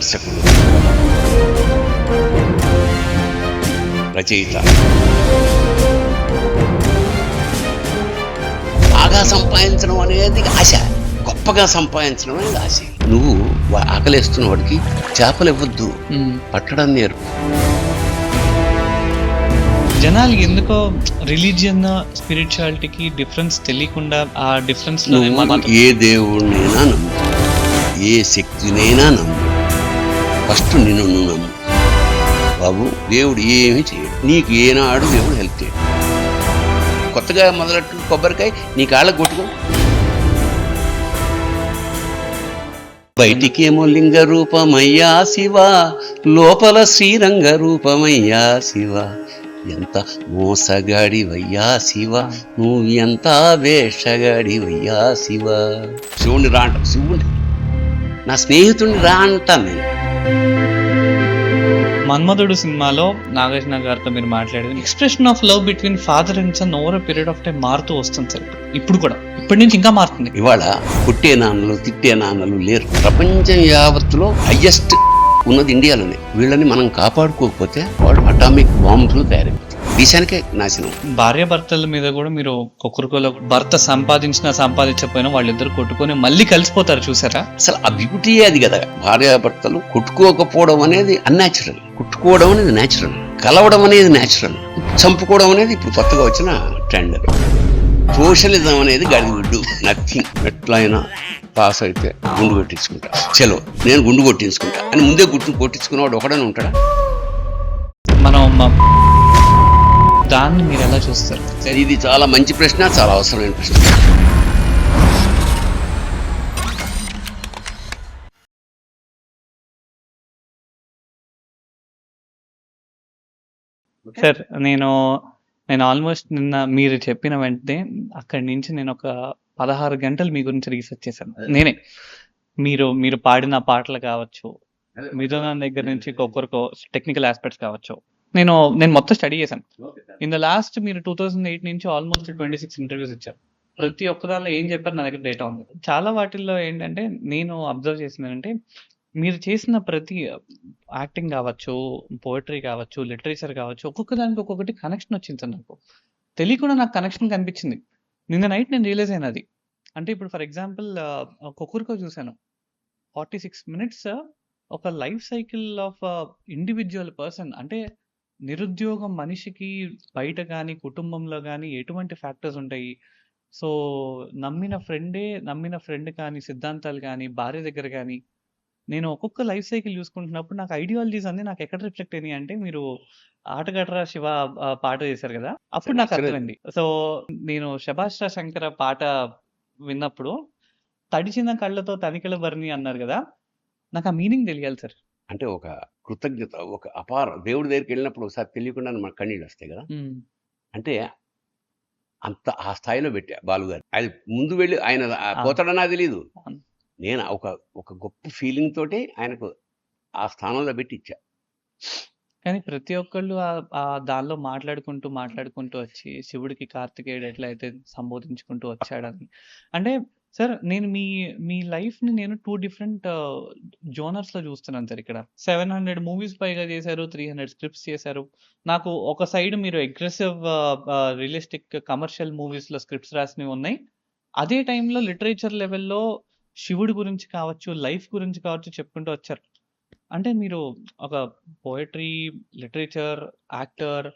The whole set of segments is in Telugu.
దర్శకుడు, రచయిత. బాగా సంపాదించడం అనేది ఆశ, గొప్పగా సంపాదించడం అనేది ఆశ. నువ్వు ఆకలేస్తున్న వాడికి చేపలు ఇవ్వద్దు, పట్టడం నేర్పు. జనాలు ఎందుకో రిలీజియన్ స్పిరిచువాలిటీకి డిఫరెన్స్ తెలియకుండా ఆ డిఫరెన్స్ ఏ దేవుడినైనా నమ్ము, ఏ శక్తినైనా నమ్ము, ఫస్ట్ నిన్ను నువ్వు నమ్ము బాబు. దేవుడు ఏమీ చేయడు, నీకు ఏనాడు దేవుడు హెల్ప్ చేయడు. కొత్తగా మొదలెట్టు కొబ్బరికాయ నీ కాళ్ళకు కొట్టుకో. బయటికేమో లింగ రూపమయ్యా శివ, లోపల శ్రీరంగ రూపమయ్యా శివ. ఎంత మోసగాడివయ్యా శివ, నువ్వు ఎంత వేషగాడివయ్యా శివ. శివుణ్ణి రా అంట, శివుణ్ణి నా స్నేహితుడిని రా అంటాను నేను. మన్మధుడు సినిమాలో నాగార్జున గారితో మీరు మాట్లాడేది expression of love between father and son over period of time మారుతూ వస్తుంది సార్. ఇప్పుడు కూడా ఇప్పటి నుంచి ఇంకా మారుతుంది. ఇవాళ కొట్టే నాన్నలు తిట్టే నాన్నలు లేరు. ప్రపంచం యావత్తులో హైయెస్ట్ ఉన్నది ఇండియాలోనే. వీళ్ళని మనం కాపాడుకోకపోతే వాడు అటామిక్ బాంబులు తయారైపోతాయి, దేశానికే నాశనం. భార్యాభర్తల మీద కూడా మీరు ఒక్కొక్కరు భర్త సంపాదించకపోయినా వాళ్ళిద్దరు కొట్టుకొని మళ్ళీ కలిసిపోతారు చూసారా? అసలు ఆ బ్యూటీ అది కదా. భార్యాభర్తలు కొట్టుకోకపోవడం అనేది అన్యాచురల్, కొట్టుకోవడం అనేది న్యాచురల్, కలవడం అనేది న్యాచురల్, చంపుకోవడం అనేది ఇప్పుడు కొత్తగా వచ్చిన ట్రెండ్. సోషలిజం అనేది గడిగుడ్డు, నథింగ్. ఎట్లయినా పాస్ అయితే గుండు కొట్టించుకుంటా, చలో నేను గుండు కొట్టించుకుంటా అని ముందే కొట్టించుకున్నవాడు ఒకడనే ఉంటాడా? మనం దాన్ని మీరు ఎలా చూస్తారు? ఇది చాలా మంచి ప్రశ్న, చాలా అవసరమైన ప్రశ్న. సార్ నేను ఆల్మోస్ట్ నిన్న మీరు చెప్పిన వెంటనే అక్కడి నుంచి నేను ఒక 16 గంటలు మీ గురించి రీసెర్చ్ చేశాను నేనే. మీరు పాడిన పాటలు కావచ్చు, మిథునం దగ్గర నుంచి ఒక్కొక్కరికో టెక్నికల్ ఆస్పెక్ట్స్ కావచ్చు, నేను మొత్తం స్టడీ చేశాను. ఇన్ ద లాస్ట్ మీరు 2008 నుంచి ఆల్మోస్ట్ 26 ఇంటర్వ్యూస్ ఇచ్చారు. ప్రతి ఒక్క దానిలో ఏం చెప్పారు నా దగ్గర డేటా ఉంది. చాలా వాటిల్లో ఏంటంటే నేను అబ్జర్వ్ చేసింది ఏంటంటే మీరు చేసిన ప్రతి యాక్టింగ్ కావచ్చు, పోయిటరీ కావచ్చు, లిటరేచర్ కావచ్చు, ఒక్కొక్క దానికి ఒక్కొక్కటి కనెక్షన్ వచ్చింది సార్. నాకు తెలియకుండా నాకు కనెక్షన్ కనిపించింది. నిన్న నైట్ నేను రియలైజ్ అయినది. అంటే ఇప్పుడు ఫర్ ఎగ్జాంపుల్ ఒక్కొక్కరికో చూశాను 46 minutes ఒక life cycle of individual person. అంటే నిరుద్యోగం మనిషికి బయట కానీ కుటుంబంలో కానీ ఎటువంటి ఫ్యాక్టర్స్ ఉంటాయి. సో నమ్మిన ఫ్రెండ్ కానీ సిద్ధాంతాలు కానీ భార్య దగ్గర కానీ నేను ఒక్కొక్క లైఫ్ సైకిల్ చూసుకుంటున్నప్పుడు నాకు ఐడియాలజీస్ అన్ని నాకు ఎక్కడ రిఫ్లెక్ట్ అయినాయి అంటే మీరు ఆటగట్రా శివ పాట చేశారు కదా, అప్పుడు నాకు అర్థమైంది. సో నేను శభాష్రా శంకర పాట విన్నప్పుడు తడిచిన కళ్ళతో తనికల భరణి అన్నారు కదా, నాకు ఆ మీనింగ్ తెలియాలి సార్. అంటే ఒక కృతజ్ఞత, ఒక అపార దేవుడి దగ్గరికి వెళ్ళినప్పుడు ఒకసారి తెలియకుండా మన కన్నీళ్ళు వస్తాయి కదా. అంటే అంత ఆ స్థాయిలో పెట్టా బాలుగారు. ఆయన ముందు వెళ్ళి ఆయన పోతాడన్నా తెలియదు. నేను ఒక గొప్ప ఫీలింగ్ తోటి ఆయనకు ఆ స్థానంలో పెట్టి ఇచ్చా. కానీ ప్రతి ఒక్కళ్ళు దానిలో మాట్లాడుకుంటూ వచ్చి శివుడికి కార్తికేయుడు ఎట్లయితే సంబోధించుకుంటూ వచ్చాడని. అంటే సార్ నేను మీ లైఫ్ని నేను 2 డిఫరెంట్ జోనర్స్లో చూస్తున్నాను సార్. ఇక్కడ 700 మూవీస్ పైగా చేశారు, 300 స్క్రిప్ట్స్ చేశారు. నాకు ఒక సైడ్ మీరు అగ్రెసివ్ రియలిస్టిక్ కమర్షియల్ మూవీస్లో స్క్రిప్ట్స్ రాసినవి ఉన్నాయి. అదే టైంలో లిటరేచర్ లెవెల్లో శివుడి గురించి కావచ్చు, లైఫ్ గురించి కావచ్చు చెప్పుకుంటూ వచ్చారు. అంటే మీరు ఒక పోయట్రీ, లిటరేచర్, యాక్టర్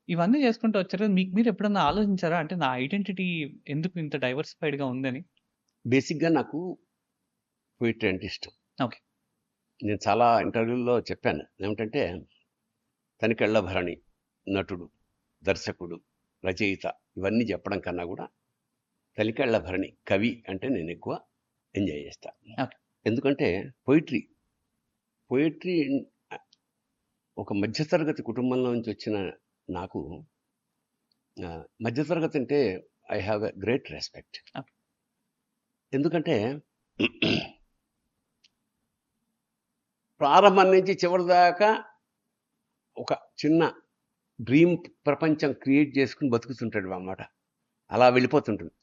ఇవన్నీ చేసుకుంటూ వచ్చారు. మీకు మీరు ఎప్పుడన్నా ఆలోచించారా అంటే నా ఐడెంటిటీ ఎందుకు ఇంత డైవర్సిఫైడ్గా ఉందని? బేసిక్గా నాకు పోయిటరీ అంటే ఇష్టం. ఓకే. నేను చాలా ఇంటర్వ్యూల్లో చెప్పాను ఏమిటంటే తనికెళ్ళ భరణి నటుడు, దర్శకుడు, రచయిత ఇవన్నీ చెప్పడం కన్నా కూడా తనికెళ్ళ భరణి కవి అంటే నేను ఎక్కువ ఎంజాయ్ చేస్తాను. ఎందుకంటే పోయిటరీ ఒక మధ్యతరగతి కుటుంబంలో నుంచి వచ్చిన నాకు, మధ్యతరగతి అంటే I have a great respect. ఎందుకంటే ప్రారంభం నుంచి చివరి దాకా ఒక చిన్న డ్రీమ్ ప్రపంచం క్రియేట్ చేసుకుని బతుకుతుంటాడు అన్నమాట. అలా వెళ్ళిపోతుంటుంది.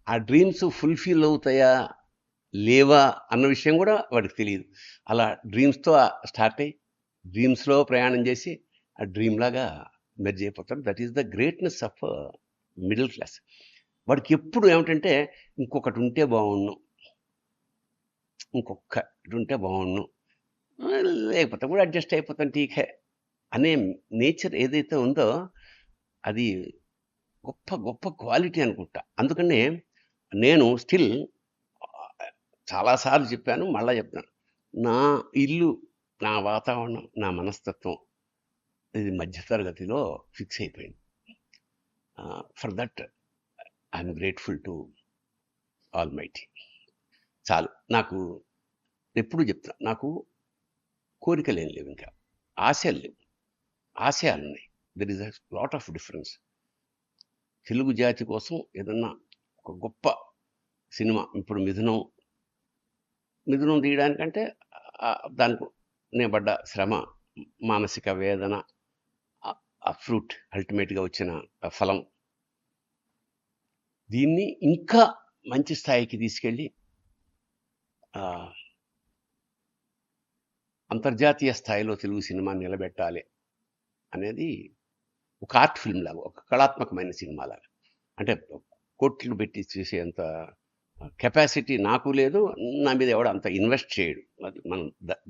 ఆ డ్రీమ్స్ ఫుల్ఫిల్ అవుతాయా లేవా అన్న విషయం కూడా వాడికి తెలియదు. అలా డ్రీమ్స్తో స్టార్ట్ అయ్యి డ్రీమ్స్లో ప్రయాణం చేసి ఆ డ్రీమ్ లాగా మెర్జ్ అయిపోతాడు. That is the greatness of middle class. వాడికి ఎప్పుడు ఏమిటంటే ఇంకొకటి ఉంటే బాగుండు, ఇంకొకటి ఉంటే బాగుండు, లేకపోతే కూడా అడ్జస్ట్ అయిపోతాను టీకే అనే నేచర్ ఏదైతే ఉందో అది గొప్ప గొప్ప క్వాలిటీ అనుకుంటా. అందుకనే నేను స్టిల్ చాలాసార్లు చెప్పాను, మళ్ళా చెప్తాను, నా ఇల్లు, నా వాతావరణం, నా మనస్తత్వం ఇది మధ్యతరగతిలో ఫిక్స్ అయిపోయింది. For that I'm grateful to all mighty. చాలు. నాకు ఎప్పుడు చెప్తా, నాకు కోరికలు ఏం లేవు, ఇంకా ఆశలు లేవు. ఆశయాలు ఉన్నాయి. There is a lot of difference. Telugu జాతి కోసం ఏదన్నా ఒక గొప్ప సినిమా, ఇప్పుడు మిథునం తీయడానికంటే దానికి నేను పడ్డ శ్రమ, మానసిక వేదన, ఆ ఫ్రూట్ అల్టిమేట్గా వచ్చిన ఫలం, దీన్ని ఇంకా మంచి స్థాయికి తీసుకెళ్ళి అంతర్జాతీయ స్థాయిలో తెలుగు సినిమా నిలబెట్టాలి అనేది ఒక ఆర్ట్ ఫిల్మ్ లాగా, ఒక కళాత్మకమైన సినిమా లాగా. అంటే కోట్లు పెట్టి చూసేంత కెపాసిటీ నాకు లేదు, నా మీద ఎవడ అంత ఇన్వెస్ట్ చేయడు. అది మనం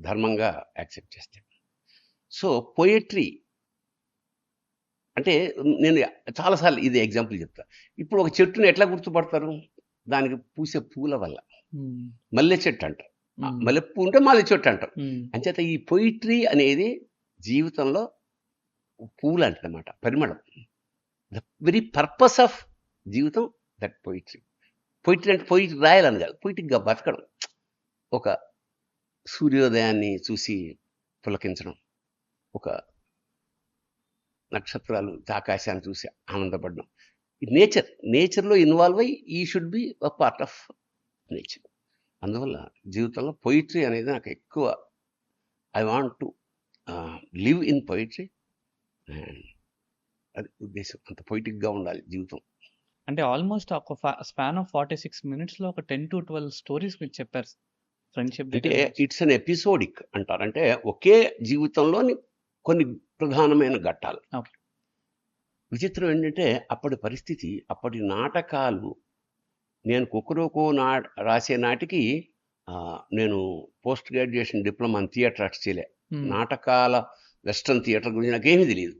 ధర్మంగా యాక్సెప్ట్ చేస్తే. సో పోయట్రీ అంటే నేను చాలాసార్లు ఇది ఎగ్జాంపుల్ చెప్తా. ఇప్పుడు ఒక చెట్టుని ఎట్లా గుర్తుపడతారు? దానికి పూసే పూల వల్ల. మల్లె చెట్టు అంటారు, మల్లెపూ ఉంటే మల్లె చెట్టు అంటారు. అంచేత ఈ పొయిట్రీ అనేది జీవితంలో పూలు అంటదన్నమాట, పరిమళం. ద వెరీ పర్పస్ ఆఫ్ జీవితం దట్ పొయిట్రీ. పొయిట్రీ అంటే పొయిట్రీ రాయాలని కాదు, పొయిటిక్గా బతకడం. ఒక సూర్యోదయాన్ని చూసి పులకించడం, ఒక నక్షత్రాలు ఆకాశాన్ని చూసి ఆనందపడడం. నేచర్లో ఇన్వాల్వ్ అయ్యి ఈ should be a part of nature. అందువల్ల జీవితంలో పొయిట్రీ అనేది నాకు ఎక్కువ, I want to live in poetry. అది ఉద్దేశం, అంత పొయిటిక్గా ఉండాలి జీవితం. అంటే ఆల్మోస్ట్ ఒక స్పాన్ ఆఫ్ 46 minutesలో ఒక 10 to 12 స్టోరీస్ మీరు చెప్పారు ఫ్రెండ్షిప్. అంటే ఇట్స్ అన్ ఎపిసోడిక్ అంటారు, అంటే ఒకే జీవితంలోని కొన్ని ప్రధానమైన ఘట్టాలు. విచిత్రం ఏంటంటే అప్పటి పరిస్థితి, అప్పటి నాటకాలు, నేను కుక్కరోకో రాసే నాటికి నేను post graduation diploma in theatre arts చేయలే. నాటకాల వెస్ట్రన్ థియేటర్ గురించి నాకేమీ తెలియదు.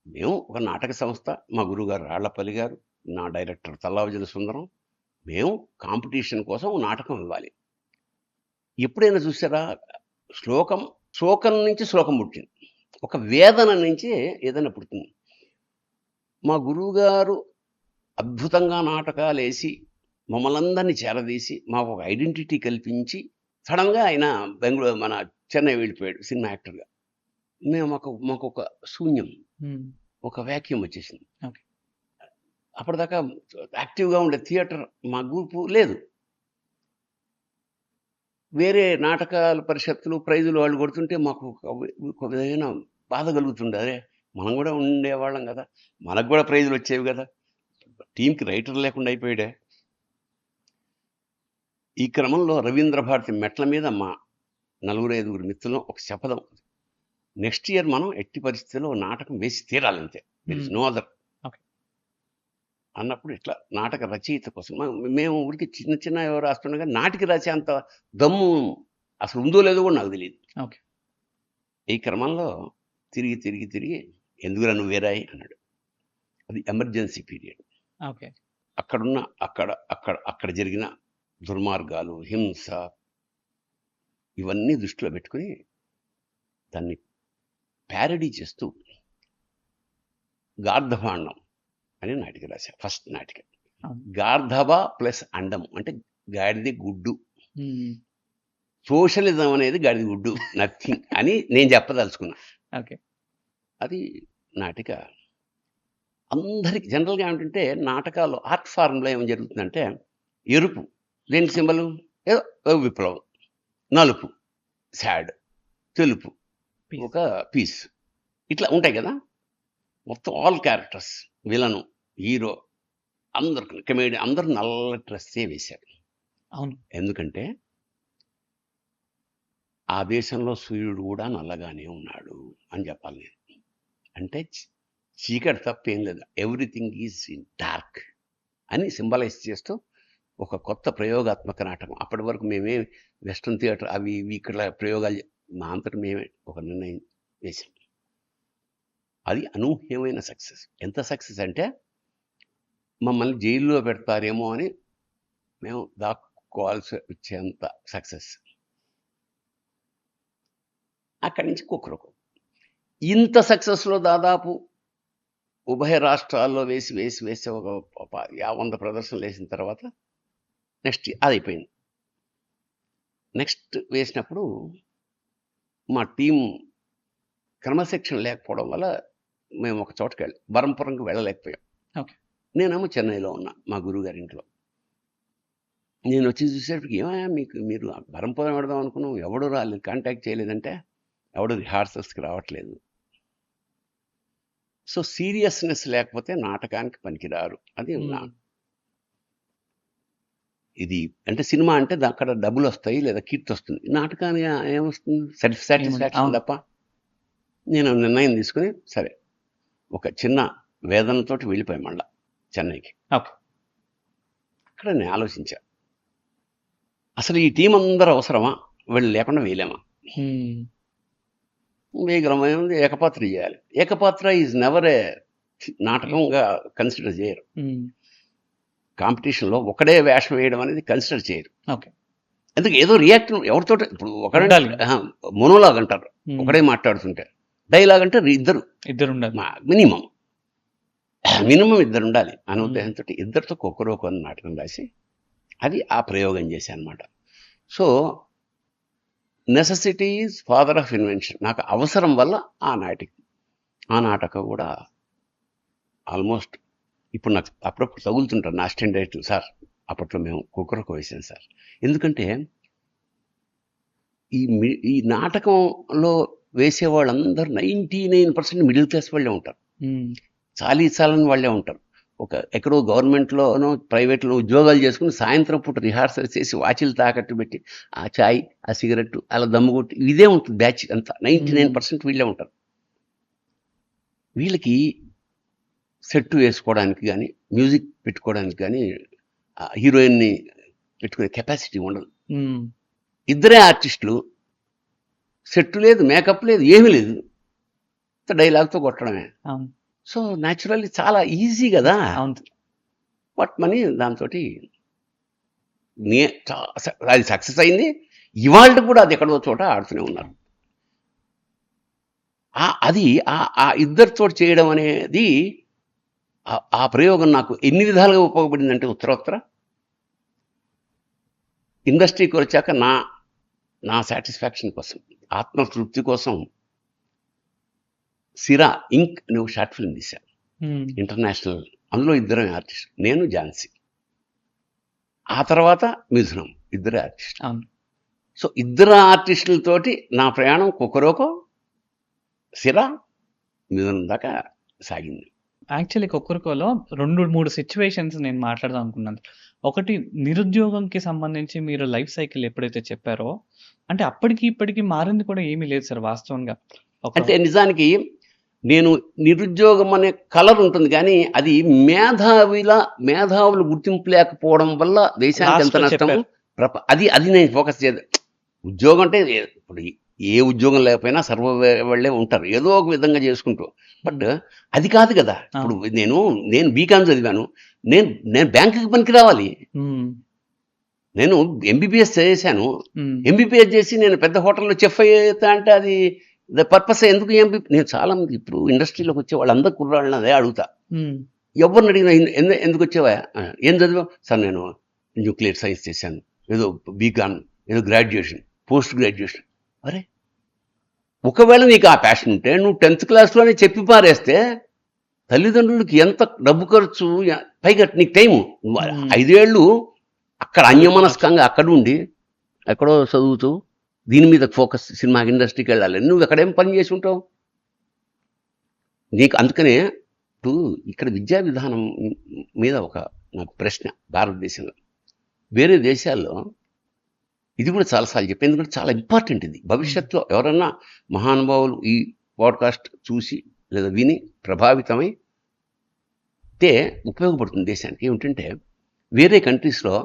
మేము ఒక నాటక సంస్థ, మా గురువుగారు రాళ్లపల్లి గారు, నా డైరెక్టర్ తల్లావజల సుందరం, మేము కాంపిటీషన్ కోసం నాటకం ఇవ్వాలి. ఎప్పుడైనా చూసారా, శ్లోకం నుంచి శ్లోకం పుట్టింది, ఒక వేదన నుంచి ఏదైనా పుడుతుంది. మా గురువుగారు అద్భుతంగా నాటకాలు వేసి మమ్మల్ందరినీ చేరదీసి మాకు ఒక ఐడెంటిటీ కల్పించి సడన్గా ఆయన బెంగళూరు మన చెన్నై వెళ్ళిపోయాడు సినిమా యాక్టర్గా. మేము మాకు ఒక శూన్యం, ఒక వ్యాక్యూమ్ వచ్చేసింది. అప్పటిదాకా యాక్టివ్గా ఉండే థియేటర్ మా గ్రూపు లేదు. వేరే నాటకాల పరిషత్తులు ప్రైజులు వాళ్ళు కొడుతుంటే మాకు ఒక విధమైన బాధ కలుగుతుండే. అరే మనం కూడా ఉండేవాళ్ళం కదా, మనకు కూడా ప్రైజులు వచ్చేవి కదా, టీంకి రైటర్ లేకుండా అయిపోయాడే. ఈ క్రమంలో రవీంద్ర భారతి మెట్ల మీద మా 4-5 మిత్రులు ఒక శపథం, నెక్స్ట్ ఇయర్ మనం ఎట్టి పరిస్థితుల్లో నాటకం వేసి తీరాలంతే, దెర్ ఇస్ నో అదర్ అన్నప్పుడు ఇట్లా నాటక రచయిత కోసం మేము ఊరికి చిన్న చిన్న ఎవరు రాస్తుండగా నాటికి రాసే అంత దమ్ము అసలు ఉందో లేదో కూడా నాకు తెలియదు. ఈ క్రమంలో తిరిగి ఎందుకురా నువ్వు వేరాయి అన్నాడు. అది ఎమర్జెన్సీ పీరియడ్. అక్కడ జరిగిన దుర్మార్గాలు, హింస, ఇవన్నీ దృష్టిలో పెట్టుకుని దాన్ని ప్యారడీ చేస్తూ గార్ధభాండం అని నాటిక రాశా. ఫస్ట్ నాటిక గార్ధబ ప్లస్ అండం అంటే గాడిది గుడ్డు, సోషలిజం అనేది గాడిది గుడ్డు, నథింగ్ అని నేను చెప్పదలుచుకున్నా. అది నాటిక అందరికి జనరల్గా ఏమిటంటే నాటకాలు ఆర్ట్ ఫార్మ్లో ఏం జరుగుతుందంటే ఎరుపు దేనికి సింబలు, ఏదో విప్లవం, నలుపు సాడ్, తెలుపు ఒక పీస్, ఇట్లా ఉంటాయి కదా. మొత్తం ఆల్ క్యారెక్టర్స్, విలను, హీరో, అందరు కమెడీ, అందరూ నల్ల డ్రెస్సే వేశారు. అవును. ఎందుకంటే ఆ దేశంలో సూర్యుడు కూడా నల్లగానే ఉన్నాడు అని చెప్పాలి నేను. అంటే చీకటి తప్ప ఏం లేదు, ఎవ్రీథింగ్ ఈజ్ ఇన్ డార్క్ అని సింబలైజ్ చేస్తూ ఒక కొత్త ప్రయోగాత్మక నాటకం. అప్పటి వరకు మేమే వెస్ట్రన్ థియేటర్ అవి ఇవి ఇక్కడ ప్రయోగాలు మా అంతటి మేమే ఒక నిర్ణయం వేసాం. అది అనూహ్యమైన సక్సెస్. ఎంత సక్సెస్ అంటే మమ్మల్ని జైల్లో పెడతారేమో అని మేము దాక్కోవాల్సి వచ్చేంత సక్సెస్. అక్కడి నుంచి కుక్కరకు ఇంత సక్సెస్లో దాదాపు ఉభయ రాష్ట్రాల్లో వేసి వేసి వేసి ఒక 100 ప్రదర్శనలు వేసిన తర్వాత నెక్స్ట్ అది అయిపోయింది. నెక్స్ట్ వేసినప్పుడు మా టీం క్రమశిక్షణ లేకపోవడం వల్ల మేము ఒక చోటకి బరంపురంకి వెళ్ళలేకపోయాం. ఓకే. నేనేమో చెన్నైలో ఉన్నా మా గురువుగారి ఇంట్లో. నేను వచ్చి చూసేటప్పటికి ఏమయ్యా మీరు బరంపురం పెడదాం అనుకున్నాం, ఎవడు రాలేదు, కాంటాక్ట్ చేయలేదంటే ఎవడు రిహార్సల్స్కి రావట్లేదు. సో సీరియస్నెస్ లేకపోతే నాటకానికి పనికిరారు. అది ఇది అంటే సినిమా అంటే అక్కడ డబ్బులు వస్తాయి లేదా కీర్తి వస్తుంది, నాటకానికి ఏమొస్తుంది, సెల్ఫ్ సాటిస్ఫాక్షన్ తప్ప. నేను నిర్ణయం తీసుకుని సరే ఒక చిన్న వేదనతోటి వెళ్ళిపోయాం మళ్ళా చెన్నైకి. అక్కడ నేను ఆలోచించా, అసలు ఈ టీం అందరూ అవసరమా, వీళ్ళు లేకుండా వేయలేమా, వేయగలమైంది ఏకపాత్ర చేయాలి. ఏకపాత్ర ఈజ్ నెవర్ ఏ నాటకంగా కన్సిడర్ చేయరు. కాంపిటీషన్లో ఒకడే వేషం వేయడం అనేది కన్సిడర్ చేయరు. ఎందుకు ఏదో రియాక్ట్ ఎవరితో, ఇప్పుడు ఒకడే మోనోలాగ్ అంటారు, ఒకడే మాట్లాడుతుంటే. డైలాగ్ అంటే ఇద్దరు మినిమం ఇద్దరు ఉండాలి అనే ఉద్దేశంతో ఇద్దరితో ఒక్కరొక నాటకం రాసి అది ఆ ప్రయోగం చేశాను అనమాట. So necessity is father of invention. నాకు అవసరం వల్ల ఆ నాటకం కూడా ఆల్మోస్ట్ ఇప్పుడు నాకు అప్పుడప్పుడు తగులుతుంటారు నా అసిస్టెంట్ డైరెక్టర్, సార్ అప్పట్లో మేము కుక్కరకు వేసాం సార్. ఎందుకంటే ఈ నాటకంలో వేసే వాళ్ళందరూ 99% మిడిల్ క్లాస్ వాళ్ళే ఉంటారు, చాలని వాళ్ళే ఉంటారు. ఎక్కడో గవర్నమెంట్లోనో ప్రైవేట్లో ఉద్యోగాలు చేసుకుని సాయంత్రం పూట రిహార్సల్ చేసి వాచిలు తాకట్టు పెట్టి ఆ చాయ్ ఆ సిగరెట్టు అలా దమ్ముకొట్టి ఇదే ఉంటుంది బ్యాచ్ అంతా. 99% వీళ్ళే ఉంటారు. వీళ్ళకి సెట్ వేసుకోవడానికి కానీ మ్యూజిక్ పెట్టుకోవడానికి కానీ హీరోయిన్ని పెట్టుకునే కెపాసిటీ ఉండదు. ఇద్దరే ఆర్టిస్టులు, సెట్ లేదు, మేకప్ లేదు, ఏమీ లేదు, డైలాగ్తో కొట్టడమే. సో న్యాచురల్లీ చాలా ఈజీ కదా. బట్ మనీ దాంతో అది సక్సెస్ అయింది. ఇవాళ కూడా అది ఎక్కడో చోట ఆడుతూనే ఉన్నారు. అది ఆ ఇద్దరితో చేయడం అనేది ఆ ప్రయోగం నాకు ఎన్ని విధాలుగా ఉపయోగపడిందంటే ఉత్తర ఇండస్ట్రీకి వచ్చాక నా సాటిస్ఫాక్షన్ కోసం, ఆత్మతృప్తి కోసం సిరా ఇంక్ అనే ఒక షార్ట్ ఫిల్మ్ తీశాను, ఇంటర్నేషనల్. అందులో ఇద్దరం ఆర్టిస్ట్, నేను ఝాన్సీ. ఆ తర్వాత మిథునం, ఇద్దరు ఆర్టిస్ట్. సో ఇద్దరు ఆర్టిస్టులతోటి నా ప్రయాణం కుక్కరోకో సిరా మిథునం దాకా సాగింది. యాక్చువల్లీ కుక్కరోకోలో 2-3 సిచ్యువేషన్స్ నేను మాట్లాడదాం అనుకున్నాను. ఒకటి, నిరుద్యోగంకి సంబంధించి మీరు లైఫ్ సైకిల్ ఎప్పుడైతే చెప్పారో, అంటే అప్పటికి ఇప్పటికి మారింది కూడా ఏమీ లేదు సార్ వాస్తవంగా. అంటే నిజానికి నేను నిరుద్యోగం అనే కలర్ ఉంటుంది కానీ అది మేధావులు గుర్తింపు లేకపోవడం వల్ల దేశానికి ఎంత నష్టం, అది నేను ఫోకస్ చేయదు. ఉద్యోగం అంటే ఇప్పుడు ఏ ఉద్యోగం లేకపోయినా సర్వ వాళ్ళే ఉంటారు ఏదో ఒక విధంగా చేసుకుంటూ. బట్ అది కాదు కదా. ఇప్పుడు నేను బీకామ్ చదివాను, నేను బ్యాంకుకి పనికి రావాలి. నేను ఎంబీబీఎస్ చేశాను, ఎంబీబీఎస్ చేసి నేను పెద్ద హోటల్లో చెఫ్ అవుతా అంటే అది పర్పస్ ఎందుకు? నేను చాలా మంది ఇప్పుడు ఇండస్ట్రీలోకి వచ్చే వాళ్ళందరూ కుర్రాళ్ళని అదే అడుగుతా, ఎవరిని అడిగినా ఎందుకు వచ్చేవా, ఏం చదివావు సార్? నేను న్యూక్లియర్ సైన్స్ చేశాను, ఏదో బీకామ్, ఏదో గ్రాడ్యుయేషన్, పోస్ట్ గ్రాడ్యుయేషన్. అరే ఒకవేళ నీకు ఆ ప్యాషన్ ఉంటే నువ్వు 10th క్లాస్లోనే చెప్పి పారేస్తే తల్లిదండ్రులకి ఎంత డబ్బు ఖర్చు, పైగా నీకు టైము 5 ఏళ్ళు అక్కడ అన్యమనస్కంగా అక్కడ ఉండి ఎక్కడో చదువుతూ దీని మీద ఫోకస్, సినిమా ఇండస్ట్రీకి వెళ్ళాలి, నువ్వు ఎక్కడేం పని చేసి ఉంటావు నీకు. అందుకనే ఇప్పుడు ఇక్కడ విద్యా విధానం మీద నాకు ప్రశ్న భారతదేశంలో. వేరే దేశాల్లో ఇది కూడా చాలాసార్లు చెప్పి, ఎందుకంటే చాలా ఇంపార్టెంట్ ఇది. భవిష్యత్తులో ఎవరన్నా మహానుభావులు ఈ పాడ్కాస్ట్ చూసి లేదా విని ప్రభావితమై తే ఉపయోగపడుతుంది దేశానికి. ఏమిటంటే వేరే కంట్రీస్లో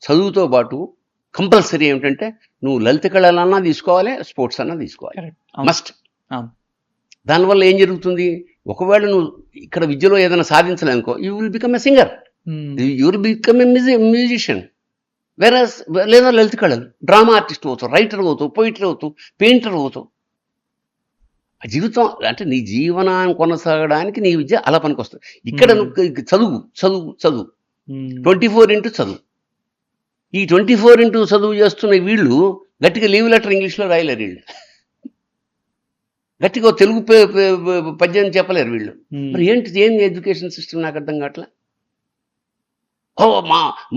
చదువుతో పాటు కంపల్సరీ ఏమిటంటే నువ్వు లలిత కళలన్నా తీసుకోవాలి, స్పోర్ట్స్ అన్నా తీసుకోవాలి, మస్ట్. దానివల్ల ఏం జరుగుతుంది, ఒకవేళ నువ్వు ఇక్కడ విద్యలో ఏదైనా సాధించలేనుకో, you will become a singer, you will become a musician. వేరస్ లేదా లలిత కళలు, డ్రామా ఆర్టిస్ట్ అవుతావు, రైటర్ అవుతావు, పోయిటర్ అవుతావు, పెయింటర్ అవుతావు. ఆ జీవితం అంటే నీ జీవనాన్ని కొనసాగడానికి నీ విద్య అలా పనికొస్తుంది. ఇక్కడ నువ్వు చదువు 24x చదువు. ఈ 24x చదువు చేస్తున్న వీళ్ళు గట్టిగా లీవ్ లెటర్ ఇంగ్లీష్లో రాయలేరు, వీళ్ళు గట్టిగా తెలుగు పద్యం చెప్పలేరు వీళ్ళు. మరి ఏం ఎడ్యుకేషన్ సిస్టమ్ నాకు అర్థం కావట్లా.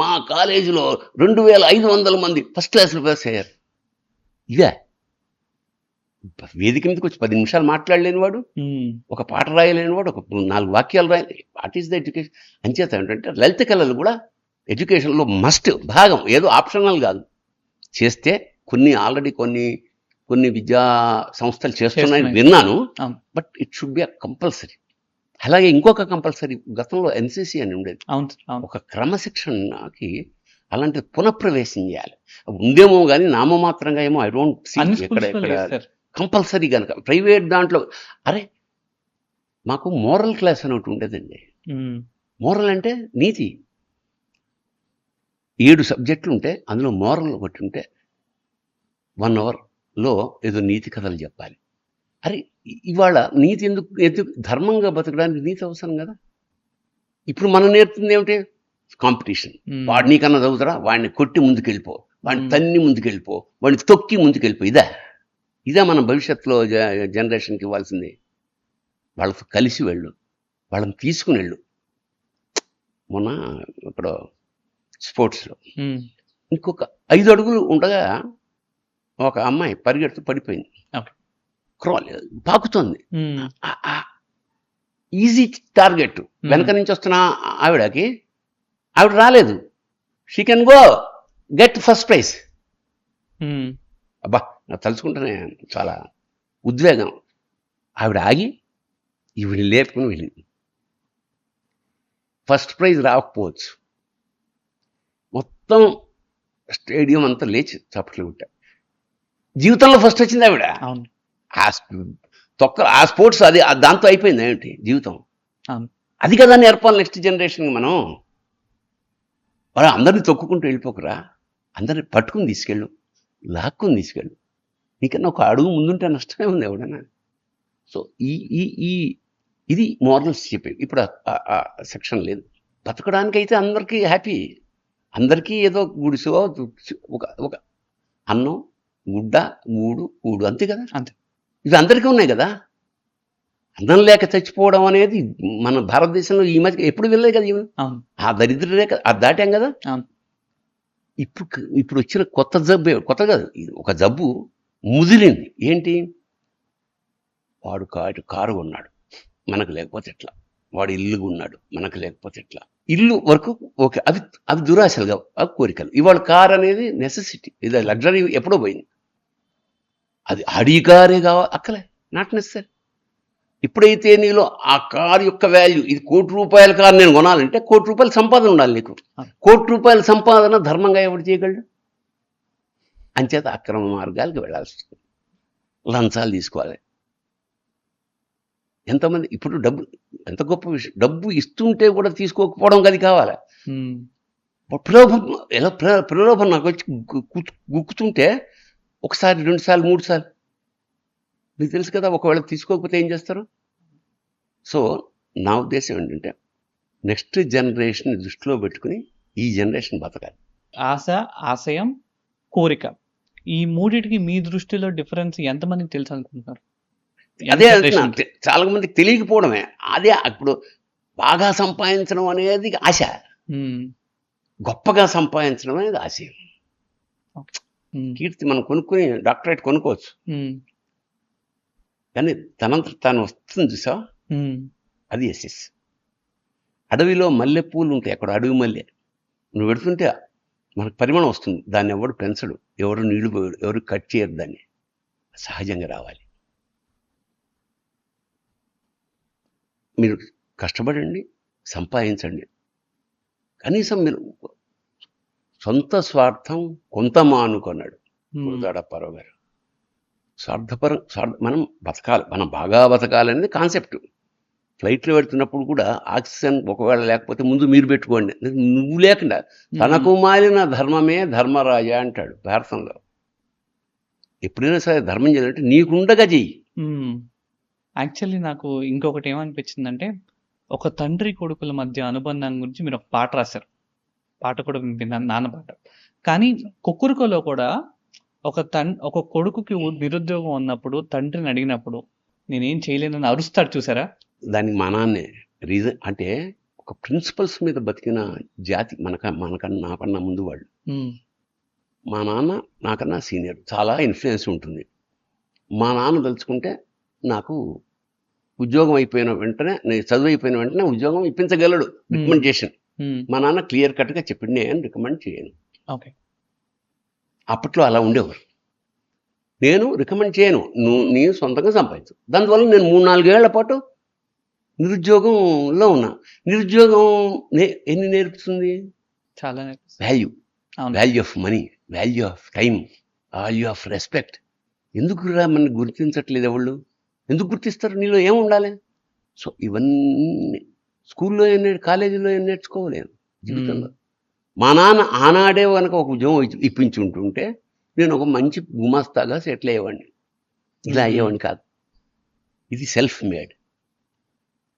మా కాలేజీలో 2500 మంది ఫస్ట్ క్లాస్లో పాస్ అయ్యారు. ఇదే వేదిక మీదకి వచ్చి 10 నిమిషాలు మాట్లాడలేని వాడు, ఒక పాట రాయలేని వాడు, ఒక 4 వాక్యాలు రాయలే. What is the education? అంచేత ఏంటంటే లలిత కళలు కూడా ఎడ్యుకేషన్లో మస్ట్ భాగం, ఏదో ఆప్షనల్ కాదు. చేస్తే ఆల్రెడీ కొన్ని విద్యా సంస్థలు చేస్తున్నాయని విన్నాను, but it should be a compulsory. అలాగే ఇంకొక కంపల్సరీ గతంలో ఎన్సిసి అని ఉండేది, ఒక క్రమశిక్షణకి అలాంటి పునఃప్రవేశం చేయాలి. ఉందేమో కానీ నామమాత్రంగా ఏమో, ఐ డోంట్ సీ ఎక్కడ కంపల్సరీ కనుక. ప్రైవేట్ దాంట్లో అరే మాకు మోరల్ క్లాస్ అని ఒకటి ఉండేదండి. మోరల్ అంటే నీతి. 7 సబ్జెక్టులు ఉంటే అందులో మోరల్ ఒకటి ఉంటే 1 అవర్లో ఏదో నీతి కథలు చెప్పాలి. అరే ఇవాళ నీతి ఎందుకు ధర్మంగా బతకడానికి నీతి అవసరం కదా. ఇప్పుడు మనం నేర్పుతుంది ఏమిటి? కాంపిటీషన్. వాడు నీకన్నా చదువుతారా, వాడిని కొట్టి ముందుకెళ్ళిపో, వాడిని తన్ని ముందుకెళ్ళిపో, వాడిని తొక్కి ముందుకెళ్ళిపో. ఇదే మన భవిష్యత్తులో జనరేషన్కి ఇవ్వాల్సింది. వాళ్ళతో కలిసి వెళ్ళు, వాళ్ళని తీసుకుని వెళ్ళు. మొన్న ఇక్కడ స్పోర్ట్స్లో ఇంకొక 5 అడుగులు ఉండగా ఒక అమ్మాయి పరిగెడుతూ పడిపోయింది, పాకుతోంది. Easy target. వెనక నుంచి వస్తున్న ఆవిడ రాలేదు. She can go get first prize. అబ్బా తలుచుకుంటేనే చాలా ఉద్వేగం. ఆవిడ ఆగి ఈవిడ లేపుకుని వెళ్ళింది. ఫస్ట్ ప్రైజ్ రాకపోవచ్చు, మొత్తం స్టేడియం అంతా లేచి చప్పట్లు కొట్టారు. జీవితంలో ఫస్ట్ వచ్చింది ఆవిడ. ఆ స్పోర్ట్స్ అది దాంతో అయిపోయింది ఏమిటి జీవితం. అది కదా నేర్పాలి నెక్స్ట్ జనరేషన్కి మనం. మరి అందరినీ తొక్కుకుంటూ వెళ్ళిపోకురా, అందరిని పట్టుకుని తీసుకెళ్ళు, లాక్కుని తీసుకెళ్ళు. నీకన్నా ఒక అడుగు ముందుంటే నష్టమే ఉంది ఎవడన్నా. సో ఇది మోరల్స్ చెప్పేది. ఇప్పుడు ఆ సెక్షన్ లేదు. బతకడానికైతే అందరికీ హ్యాపీ, అందరికీ ఏదో గుడిసో ఒక అన్నం, గుడ్డ, గూడు అంతే కదా. అంతే, ఇవి అందరికీ ఉన్నాయి కదా. అన్నం లేక చచ్చిపోవడం అనేది మన భారతదేశంలో ఈ మధ్య ఎప్పుడు వెళ్ళలేదు కదా. ఇవి ఆ దరిద్ర రేఖ అది దాటాం కదా. ఇప్పుడు వచ్చిన కొత్త కాదు, ఒక జబ్బు ముదిరింది. ఏంటి? వాడు కారు కొన్నాడు, మనకు లేకపోతే ఎట్లా? వాడు ఇల్లు కొన్నాడు, మనకు లేకపోతే ఎట్లా? ఇల్లు వరకు ఓకే, అవి దురాశలుగా, అవి కోరికలు. ఇవాళ కార్ అనేది నెసెసిటీ, ఇది లగ్జరీ ఎప్పుడో పోయింది. అది ఆడి కారే కావాలి, అక్కలే, నాట్ నెసరీ. ఇప్పుడైతే నీలో ఆ కారు యొక్క వాల్యూ, ఇది ₹1,00,00,000 కారు నేను కొనాలంటే ₹1,00,00,000 సంపాదన ఉండాలి నీకు. ₹1,00,00,000 సంపాదన ధర్మంగా ఎవడు చేయగలడు? అంచేత అక్రమ మార్గాలకు వెళ్ళాల్సి వస్తుంది, లంచాలు తీసుకోవాలి. ఎంతమంది ఇప్పుడు డబ్బు, ఎంత గొప్ప విషయం, డబ్బు ఇస్తుంటే కూడా తీసుకోకపోవడం అది కావాలి. ప్రలోభం నాకు వచ్చి గుక్కుతుంటే 1 సారి 2 సార్లు 3 సార్లు మీకు తెలుసు కదా. ఒకవేళ తీసుకోకపోతే ఏం చేస్తారు? సో నా ఉద్దేశం ఏంటంటే నెక్స్ట్ జనరేషన్ దృష్టిలో పెట్టుకుని ఈ జనరేషన్ బతకాలి. ఆశ, ఆశయం, కోరిక, ఈ మూడిటికి మీ దృష్టిలో డిఫరెన్స్ ఎంతమందికి తెలుసు అనుకుంటున్నారు? అదే చాలా మందికి తెలియకపోవడమే. అదే ఇప్పుడు బాగా సంపాదించడం అనేది ఆశ, గొప్పగా సంపాదించడం అనేది ఆశయం. కీర్తి మనం కొనుక్కొని డాక్టరేట్ కొనుక్కోవచ్చు, కానీ తనంత తాను వస్తుంది చూసా, అది ఎస్ఎస్. అడవిలో మల్లెపూలు ఉంటాయి, అక్కడ అడవి మల్లె నువ్వు పెడుతుంటే మనకు పరిమాణం వస్తుంది. దాన్ని ఎవడు పెంచడు, ఎవరు నీళ్లు పోయడు, ఎవరు కట్ చేయరు. దాన్ని సహజంగా రావాలి. మీరు కష్టపడండి, సంపాదించండి. కనీసం మీరు సొంత స్వార్థం కొంత మానుకున్నాడు గురజాడప్పారావు గారు. మనం బతకాలి, మనం బాగా బతకాలనేది కాన్సెప్ట్. ఫ్లైట్లో పెడుతున్నప్పుడు కూడా ఆక్సిజన్ ఒకవేళ లేకపోతే ముందు మీరు పెట్టుకోండి. నువ్వు లేకుండా తనకు మాలిన ధర్మమే ధర్మరాజ అంటాడు భారతంలో. ఎప్పుడైనా సరే ధర్మం చేయాలంటే నీకుండగా చెయ్యి. యాక్చువల్లీ నాకు ఇంకొకటి ఏమనిపించిందంటే, ఒక తండ్రి కొడుకుల మధ్య అనుబంధం గురించి మీరు ఒక పాట రాశారు. పాట కూడా విన్నాను, నాన్న పాట. కానీ కుక్కురుకోలో కూడా ఒక కొడుకుకి నిరుద్యోగం ఉన్నప్పుడు తండ్రిని అడిగినప్పుడు నేనేం చేయలేనని అరుస్తాడు చూసారా? దానికి మా నాన్నే రీజన్. అంటే ఒక ప్రిన్సిపల్స్ మీద బతికిన జాతి మనకన్నా నాకన్నా ముందు వాళ్ళు. మా నాన్న నాకన్నా సీనియర్, చాలా ఇన్ఫ్లుయెన్స్ ఉంటుంది. మా నాన్న తలుచుకుంటే నాకు ఉద్యోగం అయిపోయిన వెంటనే, నేను చదువు అయిపోయిన వెంటనే ఉద్యోగం ఇప్పించగలడు. రికమెండేషన్ మా నాన్న క్లియర్ కట్గా చెప్పింది, నేను రికమెండ్ చేయను. ఓకే, అప్పట్లో అలా ఉండేవారు. నేను రికమెండ్ చేయను, నేను సొంతంగా సంపాదించు. దానివల్ల నేను 3-4 ఏళ్ల పాటు నిరుద్యోగంలో ఉన్నా. నిరుద్యోగం ఎన్ని నేర్పుతుంది? చాలా value of money, value of time, value of respect. ఎందుకు మనల్ని గుర్తించట్లేదు ఎవళ్ళు? ఎందుకు గుర్తిస్తారు? నీలో ఏం ఉండాలి? సో ఇవన్నీ స్కూల్లో కాలేజీలో ఏం నేర్చుకోలేను జీవితంలో. మా నాన్న ఆనాడే కనుక ఒక ఉద్యోగం ఇప్పించుంటుంటే నేను ఒక మంచి గుమాస్తాగా సెటిల్ అయ్యేవాడిని. ఇలా అయ్యేవాడిని కాదు. ఇది సెల్ఫ్ మేడ్.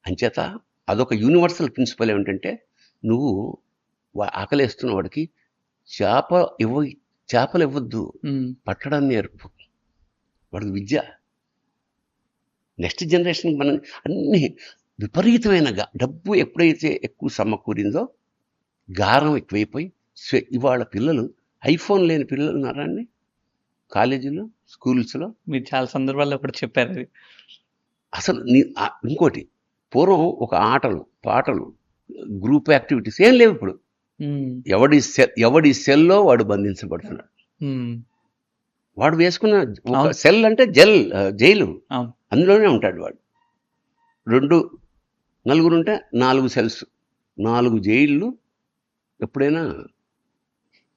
అంచేత అదొక యూనివర్సల్ ప్రిన్సిపల్. ఏమిటంటే, నువ్వు ఆకలేస్తున్న వాడికి చేపలు ఇవ్వద్దు, పట్టడం నేర్పు. వాడికి విద్య. నెక్స్ట్ జనరేషన్కి మనం అన్ని విపరీతమైన డబ్బు ఎప్పుడైతే ఎక్కువ సమకూరిందో గారం ఎక్కువైపోయి ఇవాళ పిల్లలు ఐఫోన్ లేని పిల్లలు ఉన్నారండి కాలేజీలో, స్కూల్స్లో. మీరు చాలా సందర్భాల్లో కూడా చెప్పారు అది. అసలు ఇంకోటి, పూర్వం ఒక ఆటలు, పాటలు, గ్రూప్ యాక్టివిటీస్ ఏం లేవు ఇప్పుడు. ఎవడి సెల్లో వాడు బంధించబడుతున్నాడు. వాడు వేసుకున్న ఒక సెల్ అంటే జైలు, అందులోనే ఉంటాడు వాడు. 2-4 ఉంటే 4 సెల్స్, 4 జైళ్ళు. ఎప్పుడైనా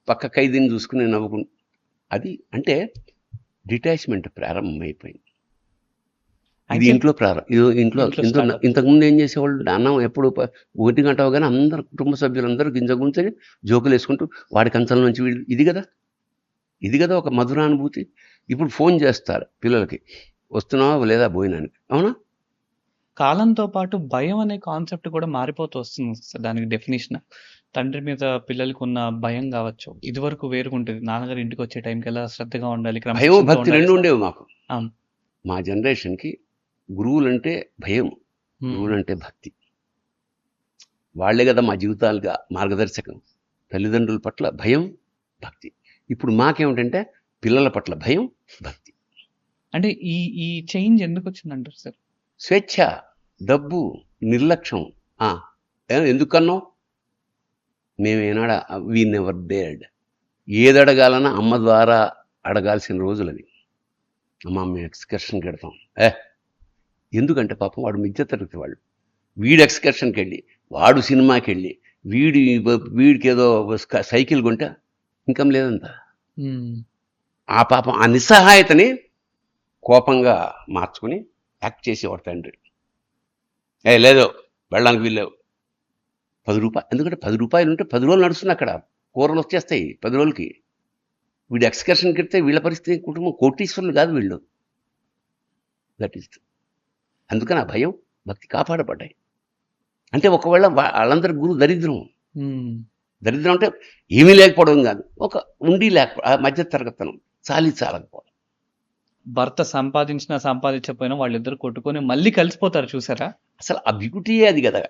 పక్క ఖైదీని చూసుకుని నవ్వుకుంటు. అది అంటే డిటాచ్మెంట్ ప్రారంభమైపోయింది. ఇది ఇంట్లో ఇంతకుముందు ఏం చేసేవాళ్ళు? అన్నం ఎప్పుడు 1 గంట అవగానే అందరు కుటుంబ సభ్యులందరూ గింజగుంచని జోకులు వేసుకుంటూ వాడి కంచం నుంచి ఇది కదా ఒక మధురానుభూతి. ఇప్పుడు ఫోన్ చేస్తారు పిల్లలకి, వస్తున్నావా లేదా భోజనానికి. అవునా? కాలంతో పాటు భయం అనే కాన్సెప్ట్ కూడా మారిపోతూ వస్తుంది సార్. దానికి డెఫినేషన్ తండ్రి మీద పిల్లలకు ఉన్న భయం కావచ్చు. ఇది వరకు వేరుగుంటుంది. నాన్నగారు ఇంటికి వచ్చే టైంకి ఎలా శ్రద్ధగా ఉండాలి, భయం భక్తి రెండు ఉండేవి మాకు. మా జనరేషన్కి గురువులంటే భయం, గురువులంటే భక్తి. వాళ్లే కదా మా జీవితాలుగా మార్గదర్శకం. తల్లిదండ్రుల పట్ల భయం, భక్తి. ఇప్పుడు మాకేమిటంటే పిల్లల పట్ల భయం, భక్తి. అంటే ఈ చేంజ్ ఎందుకు వచ్చిందంటారు సార్? స్వేచ్ఛ, డబ్బు, నిర్లక్ష్యం. ఎందుకన్నావు? మేమేనాడా వీ నెవర్ డేర్డ్. ఏది అడగాలన్నా అమ్మ ద్వారా అడగాల్సిన రోజులు అవి. అమ్మ మేము ఎక్స్కర్షన్కి వెడతాం. ఎందుకంటే పాపం వాడు మధ్య తరగతి వాళ్ళు. వీడు ఎక్స్కర్షన్కి వెళ్ళి, వాడు సినిమాకి వెళ్ళి, వీడికి ఏదో సైకిల్ కొంటే ఇన్కమ్ లేదంత. ఆ పాపం ఆ నిస్సహాయతని కోపంగా మార్చుకుని యాక్ట్ చేసేవాడు తండ్రి. లేదు వెళ్ళడానికి వీల్లేవు, 10 రూపాయలు. ఎందుకంటే 10 రూపాయలు ఉంటే 10 రోజులు నడుస్తుంది. అక్కడ కూరలు వచ్చేస్తాయి 10 రోజులకి. వీడు ఎక్స్కర్షన్కి వెళ్తే వీళ్ళ పరిస్థితి, కుటుంబం కోటీశ్వరులు కాదు వీళ్ళు. That is. అందుకని ఆ భయం, భక్తి కాపాడబడ్డాయి. అంటే ఒకవేళ వాళ్ళందరి గురువు దరిద్రం అంటే ఏమీ లేకపోవడం కాదు, ఒక ఉండి లేకపోవడం, మధ్య తరగతనం, చాలకపోవడం. భర్త సంపాదించకపోయినా వాళ్ళిద్దరు కొట్టుకొని మళ్ళీ కలిసిపోతారు చూసారా? అసలు ఆ బ్యూటీయే అది కదా.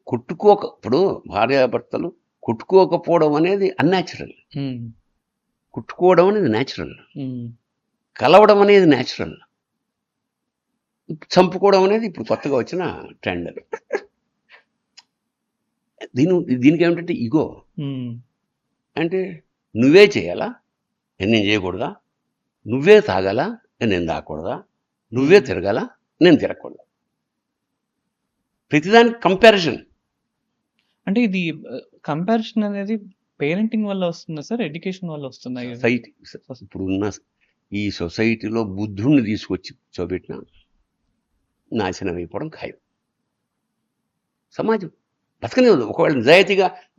ఇప్పుడు భార్యాభర్తలు కొట్టుకోకపోవడం అనేది అన్యాచురల్. కుట్టుకోవడం అనేది న్యాచురల్. కలవడం అనేది న్యాచురల్. చంపుకోవడం అనేది ఇప్పుడు కొత్తగా వచ్చిన ట్రెండ్. దీనికి ఏమిటంటే ఇగో. అంటే నువ్వే చేయాలా, నేను చేయకూడదా? నువ్వే తాగాలా, నేను తాగకూడదా? నువ్వే తిరగాల, నేను తిరగకూడదు. ప్రతిదానికి కంపారిజన్. అంటే ఇది కంపారిజన్ అనేది పేరెంటింగ్ వల్ల వస్తుందా సార్, ఎడ్యుకేషన్ వల్ల వస్తుందా? సొసైటీ ఇప్పుడు ఉన్న ఈ సొసైటీలో బుద్ధుణ్ణి తీసుకొచ్చి కూర్చోబెట్టిన నాశనం అయిపోవడం ఖాయం. సమాజం బతకనే ఉంది. ఒకవేళ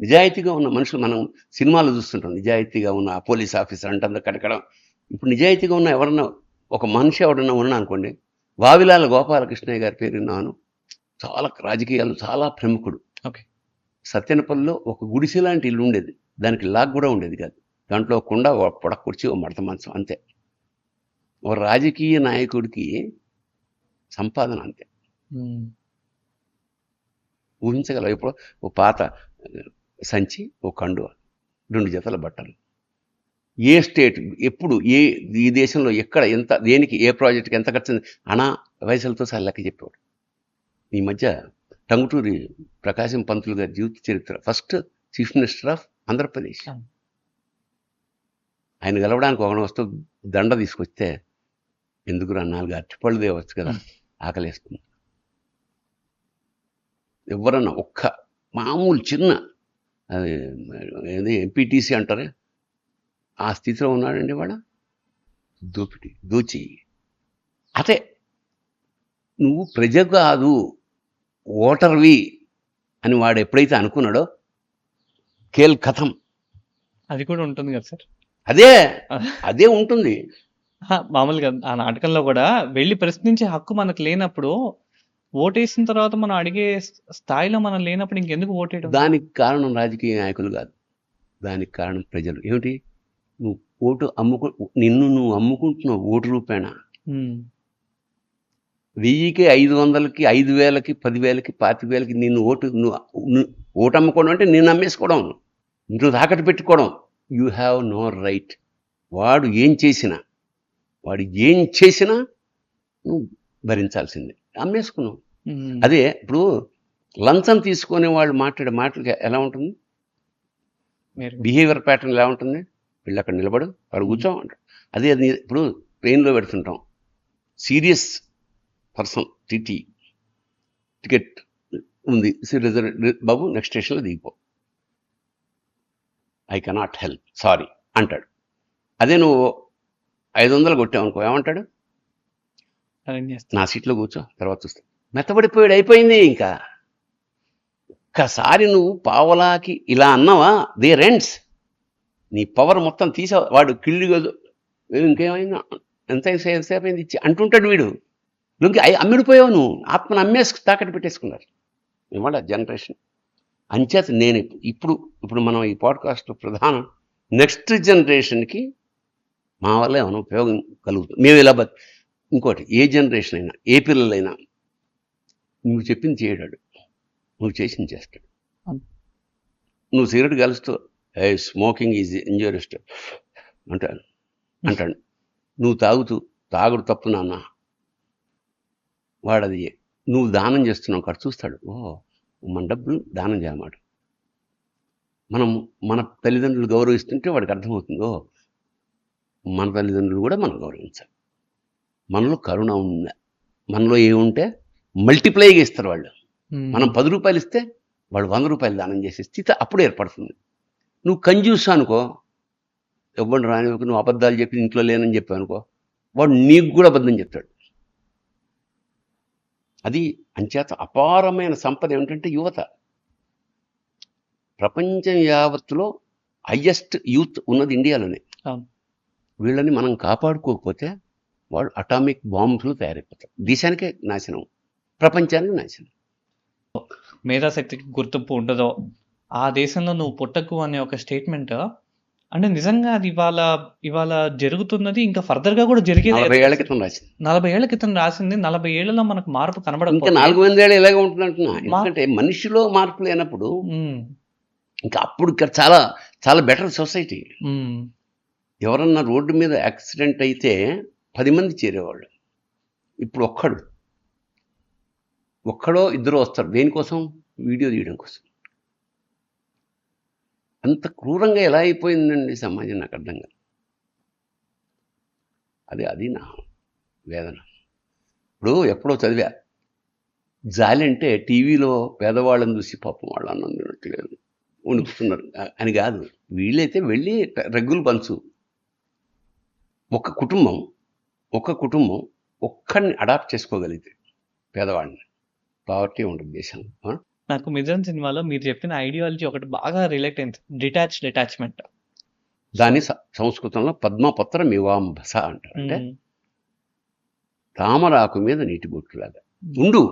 నిజాయితీగా ఉన్న మనుషులు, మనం సినిమాలు చూస్తుంటాం, నిజాయితీగా ఉన్న ఆ పోలీస్ ఆఫీసర్ అంటే కడకడం. ఇప్పుడు నిజాయితీగా ఉన్న ఎవరన్నా ఒక మనిషి ఎవడన్నా ఉన్నా అనుకోండి, వావిలాల గోపాలకృష్ణయ్య గారి పేరు విన్నాను. చాలా రాజకీయాలు చాలా ప్రముఖుడు. ఓకే. సత్యనపల్లిలో ఒక గుడిసె లాంటి ఇల్లు ఉండేది, దానికి లాక్ కూడా ఉండేది కాదు. దాంట్లో కుండ, ఓ పొడక కుర్చీ, ఓ మడత మంచం, అంతే. ఓ రాజకీయ నాయకుడికి సంపాదన అంతే. ఊహించగలవు. ఇప్పుడు ఓ పాత సంచి, ఓ కండువ, 2 జతల బట్టలు. ఏ స్టేట్ ఎప్పుడు ఈ దేశంలో ఎక్కడ ఎంత, దేనికి ఏ ప్రాజెక్టుకి ఎంత ఖర్చు, అనా వయసులతో సహా లెక్క చెప్పేవాడు. ఈ మధ్య టంగుటూరి ప్రకాశం పంతులు గారి జీవిత చరిత్ర, first chief minister of Andhra Pradesh. ఆయన గెలవడానికి ఒక వస్తూ దండ తీసుకొస్తే, ఎందుకురా 4 అరటిపళ్ళు తేవచ్చు కదా, ఆకలేస్తుంది. ఎవరన్నా ఒక్క మామూలు చిన్న ఎంపీటీసీ అంటారే, ఆ స్థితిలో ఉన్నాడండి వాడ. దోచి అదే నువ్వు ప్రజ కాదు, ఓటర్వి అని వాడు ఎప్పుడైతే అనుకున్నాడో కేల్ కథం. అది కూడా ఉంటుంది కదా సార్. అదే ఉంటుంది. మామూలుగా ఆ నాటకంలో కూడా వెళ్ళి ప్రశ్నించే హక్కు మనకు లేనప్పుడు, ఓటేసిన తర్వాత మనం అడిగే స్థాయిలో మనం లేనప్పుడు ఇంకెందుకు ఓటేయడం? దానికి కారణం రాజకీయ నాయకులు కాదు, దానికి కారణం ప్రజలు. ఏమిటి, నువ్వు ఓటు నిన్ను నువ్వు అమ్ముకుంటున్నావు ఓటు రూపేణ. 1000కి 500కి 5000కి 10,000కి 25,000కి నిన్ను ఓటు అమ్ముకోవడం అంటే నిన్ను అమ్మేసుకోవడం, నువ్వు తాకట్టు పెట్టుకోవడం. You have no right. వాడు ఏం చేసినా నువ్వు భరించాల్సిందే. అమ్మేసుకున్నావు. అదే ఇప్పుడు లంచం తీసుకునే వాళ్ళు మాట్లాడే మాటలకి ఎలా ఉంటుంది, బిహేవియర్ ప్యాటర్న్ ఎలా ఉంటుంది, వీళ్ళు అక్కడ నిలబడు, అక్కడ కూర్చో అంటారు. అదే ఇప్పుడు ట్రైన్లో పెడుతుంటాం, సీరియస్ పర్సన్ టికెట్ ఉంది, బాబు నెక్స్ట్ స్టేషన్లో దిగిపో, ఐ కెనాట్ హెల్ప్, సారీ అంటాడు. అదే నువ్వు 500 కొట్టావు అనుకో, ఏమంటాడు, నా సీట్లో కూర్చో, తర్వాత చూస్తా. మెత్తబడిపోయాడు, అయిపోయింది. ఇంకా ఒక్కసారి నువ్వు పావలాకి ఇలా అన్నావా, దే రెంట్స్, నీ పవర్ మొత్తం తీసా. వాడు కిళ్ళి ఇంకేమైందా, ఎంతసేపు అయింది ఇచ్చి అంటుంటాడు వీడు. నువ్వు అమ్మిడిపోయావు, నువ్వు ఆత్మను తాకట్టు పెట్టేసుకున్నారు ఇవాళ జనరేషన్. అంచేత నేను ఇప్పుడు మనం ఈ పాడ్కాస్ట్ ప్రధానం నెక్స్ట్ జనరేషన్కి మా వల్ల ఏమైనా ఉపయోగం కలుగుతుంది. మేము ఇలా ఇంకోటి, ఏ జనరేషన్ అయినా, ఏ పిల్లలైనా, నువ్వు చెప్పింది చేయడాడు, నువ్వు చేసింది చేస్తాడు. నువ్వు సిగరెట్ కలుస్తూ స్మోకింగ్ ఈజ్ ఇంజూరియస్ అంటాడు. నువ్వు తాగుడు తప్పు నాన్న, వాడది నువ్వు దానం చేస్తున్నావు కాదు చూస్తాడు. మన డబ్బులు దానం చేయమాట. మన తల్లిదండ్రులు గౌరవిస్తుంటే వాడికి అర్థమవుతుందో మన తల్లిదండ్రులు కూడా మనం గౌరవించాలి. మనలో కరుణ ఉందా, మనలో ఏముంటే మల్టిప్లైగా ఇస్తారు వాళ్ళు. మనం 10 రూపాయలు ఇస్తే వాడు 100 రూపాయలు దానం చేసే స్థితి అప్పుడు ఏర్పడుతుంది. నువ్వు కంజూస్ అనుకో, ఎవరు రాని, నువ్వు అబద్ధాలు చెప్పి ఇంట్లో లేనని చెప్పావు అనుకో, వాడు నీకు కూడా అబద్ధం చెప్తాడు. అది అంచేత అపారమైన సంపద ఏమిటంటే యువత. ప్రపంచం యావత్తులో హయ్యెస్ట్ యూత్ ఉన్నది ఇండియాలోనే. వీళ్ళని మనం కాపాడుకోకపోతే వాళ్ళు అటామిక్ బాంబ్స్లు తయారైపోతారు. దేశానికే నాశనం, ప్రపంచానికి నాశనం. మేధాశక్తికి గుర్తింపు ఉండదో, ఆ దేశంలో నువ్వు పుట్టకు అనే ఒక స్టేట్మెంట్ అంటే నిజంగా అది ఇవాళ జరుగుతున్నది, ఇంకా ఫర్దర్ గా కూడా జరిగేది. 40 ఏళ్ల క్రితం రాసింది. 40 ఏళ్ల క్రితం రాసింది. 40 ఏళ్లలో మనకు మార్పు కనబడదు. ఇంకా 400 ఏళ్ళు ఇలాగే ఉంటుంది అంటున్నా. ఎందుకంటే మనిషిలో మార్పు లేనప్పుడు ఇంకా అప్పుడు ఇక్కడ చాలా చాలా బెటర్ సొసైటీ. ఎవరన్నా రోడ్డు మీద యాక్సిడెంట్ అయితే 10 మంది చేరేవాళ్ళు. ఇప్పుడు ఒక్కడో ఇద్దరు వస్తారు. దేనికోసం? వీడియో తీయడం కోసం. అంత క్రూరంగా ఎలా అయిపోయిందండి సమాజం, నాకు అర్థం కాదు. అది నా వేదన. ఇప్పుడు ఎప్పుడో చదివా, జాలి అంటే టీవీలో పేదవాళ్ళని చూసి పాపం వాళ్ళు అన్నం తినట్లేదు వణుకుతున్నారు అని కాదు. వీళ్ళైతే వెళ్ళి రెగ్గులు పంచు. ఒక కుటుంబం ఒక్కడిని అడాప్ట్ చేసుకోగలిగితే పేదవాడిని, పావర్టీ ఉండదు దేశంలో. నాకు మిజన్ సినిమాలో మీరు చెప్పిన ఐడియాలజీ ఒకటి బాగా రిలేట్ అయింది, డిటాచ్మెంట్. దాని సంస్కృతంలో పద్మపత్ర మీవాంబస అంటారు. అంటే తామరాకు మీద నీటి బొట్టులాగా ఉండు.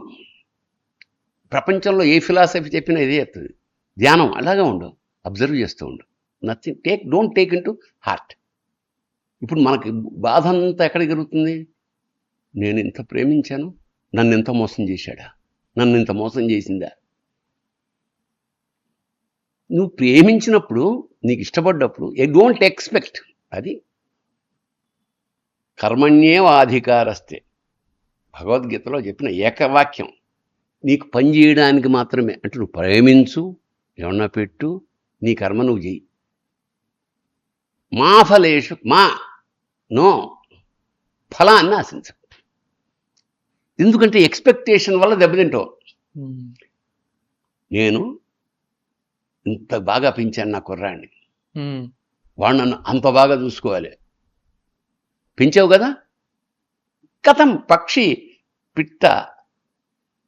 ప్రపంచంలో ఏ ఫిలాసఫీ చెప్పినా ఇదే చెప్తుంది. ధ్యానం అలాగే ఉండు, అబ్జర్వ్ చేస్తూ ఉండు. Nothing, don't take in to heart. ఇప్పుడు మనకి బాధ అంతా ఎక్కడ జరుగుతుంది? నేను ఇంత ప్రేమించాను, నన్ను ఎంత మోసం చేశాడా, నన్ను ఇంత మోసం చేసిందా. నువ్వు ప్రేమించినప్పుడు, నీకు ఇష్టపడ్డప్పుడు డోంట్ ఎక్స్పెక్ట్. అది కర్మణ్యేవాధికారస్తే భగవద్గీతలో చెప్పిన ఏకవాక్యం. నీకు పని చేయడానికి మాత్రమే. అంటే నువ్వు ప్రేమించు, ఏమన్నా పెట్టు, నీ కర్మ నువ్వు చెయ్యి. మా ఫలేషు నో ఫలాన్ని ఆశించ. ఎందుకంటే ఎక్స్పెక్టేషన్ వల్ల దెబ్బతింటావు. నేను ఇంత బాగా పెంచాను నా కుర్రాడిని, వాడు నన్ను అంత బాగా చూసుకోవాలి. పెంచావు కదా, కథం పక్షి పిట్ట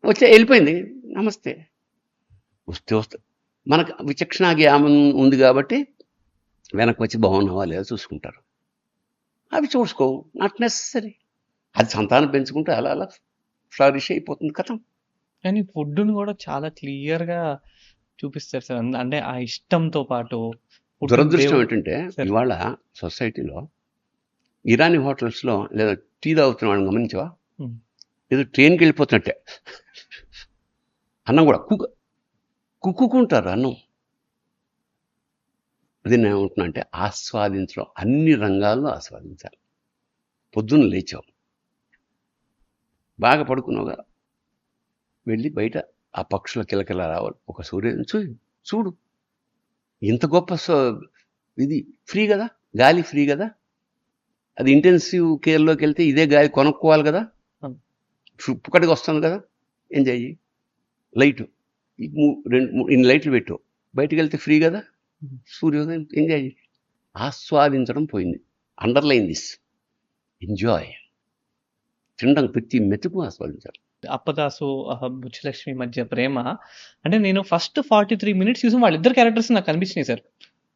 వెళ్ళిపోయింది, నమస్తే. వస్తే మనకు విచక్షణ జ్ఞానం ఉంది కాబట్టి వెనక్కి వచ్చి బాగున్నావా లేదా చూసుకుంటారు. అవి చూసుకో, నాట్ నెసరీ. అది సంతానం పెంచుకుంటే అలా అలా ఫ్లరిష్ అయిపోతుంది కథం. కానీ ఫుడ్ని కూడా చాలా క్లియర్గా చూపిస్తారు సార్. అంటే ఆ ఇష్టంతో పాటు దురదృష్టం ఏంటంటే ఇవాళ సొసైటీలో ఇరానీ హోటల్స్లో లేదా టీ తాగుతున్న వాళ్ళని గమనించవా? ఏదో ట్రైన్కి వెళ్ళిపోతున్నట్టే అన్నం కూడా కుక్కుంటారు అన్నం. అది నేను ఏమంటున్నా అంటే ఆస్వాదించడం, అన్ని రంగాల్లో ఆస్వాదించాలి. పొద్దున్న లేచావు, బాగా పడుకున్నావుగా, వెళ్ళి బయట ఆ పక్షుల కిలకిల రావాలి, ఒక సూర్యుని చూడు. ఇంత గొప్ప ఇది ఫ్రీ కదా, గాలి ఫ్రీ కదా. అది ఇంటెన్సివ్ కేర్లోకి వెళ్తే ఇదే గాలి కొనుక్కోవాలి కదా, పుక్కడికి వస్తుంది కదా. ఎంజాయ్ చేయి. లైటు ఇన్ని లైట్లు పెట్టు, బయటికి వెళ్తే ఫ్రీ కదా, సూర్యోదయం ఎంజాయ్ చేయి. ఆస్వాదించడం పోయింది. Underline this, enjoy. తినడం ప్రతి మెతుకు ఆస్వాదించాలి. అప్పదాసు బుచ్చిలక్ష్మి మధ్య ప్రేమ అంటే నేను ఫస్ట్ 43 minutes చూసి వాళ్ళిద్దరు క్యారెక్టర్స్ నాకు అనిపించినాయి సార్.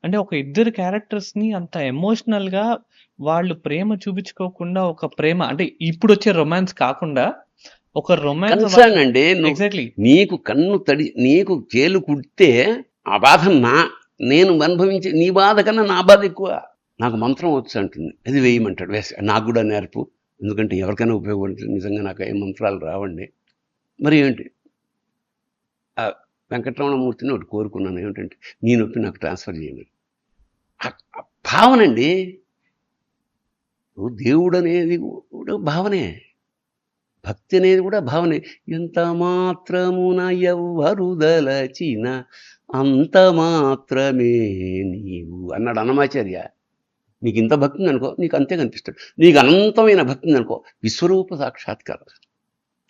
అంటే ఒక ఇద్దరు క్యారెక్టర్స్ని అంత ఎమోషనల్గా వాళ్ళు ప్రేమ చూపించుకోకుండా, ఒక ప్రేమ అంటే ఇప్పుడు వచ్చే రొమాన్స్ కాకుండా ఒక రొమాన్స్ అండి. ఎగ్జాక్ట్లీ నీకు కన్ను తడి, నీకు చేలు కుడితే ఆ బాధ నేను అనుభవించే, నీ బాధ కన్నా నా బాధ ఎక్కువ. నాకు మంత్రం వచ్చు అంటుంది, అది వేయమంటాడు. నాకు కూడా నేర్పు, ఎందుకంటే ఎవరికైనా ఉపయోగపడుతుంది. నిజంగా నాకు ఏ మంత్రాలు రావండి. మరి ఏంటి, వెంకటరమణమూర్తిని ఒకటి కోరుకున్నాను, ఏమిటంటే నీ నొప్పి నాకు ట్రాన్స్ఫర్ చేయమని. భావనండి. దేవుడు అనేది కూడా భావనే, భక్తి అనేది కూడా భావనే. ఎంత మాత్రమున ఎవ్వరు దలచిన అంత మాత్రమే నీవు అన్నాడు అన్నమాచార్య. నీకు ఇంత భక్తి అనుకో, నీకు అంతే కనిపిస్తాడు. నీకు అనంతమైన భక్తి అనుకో, విశ్వరూప సాక్షాత్కారం.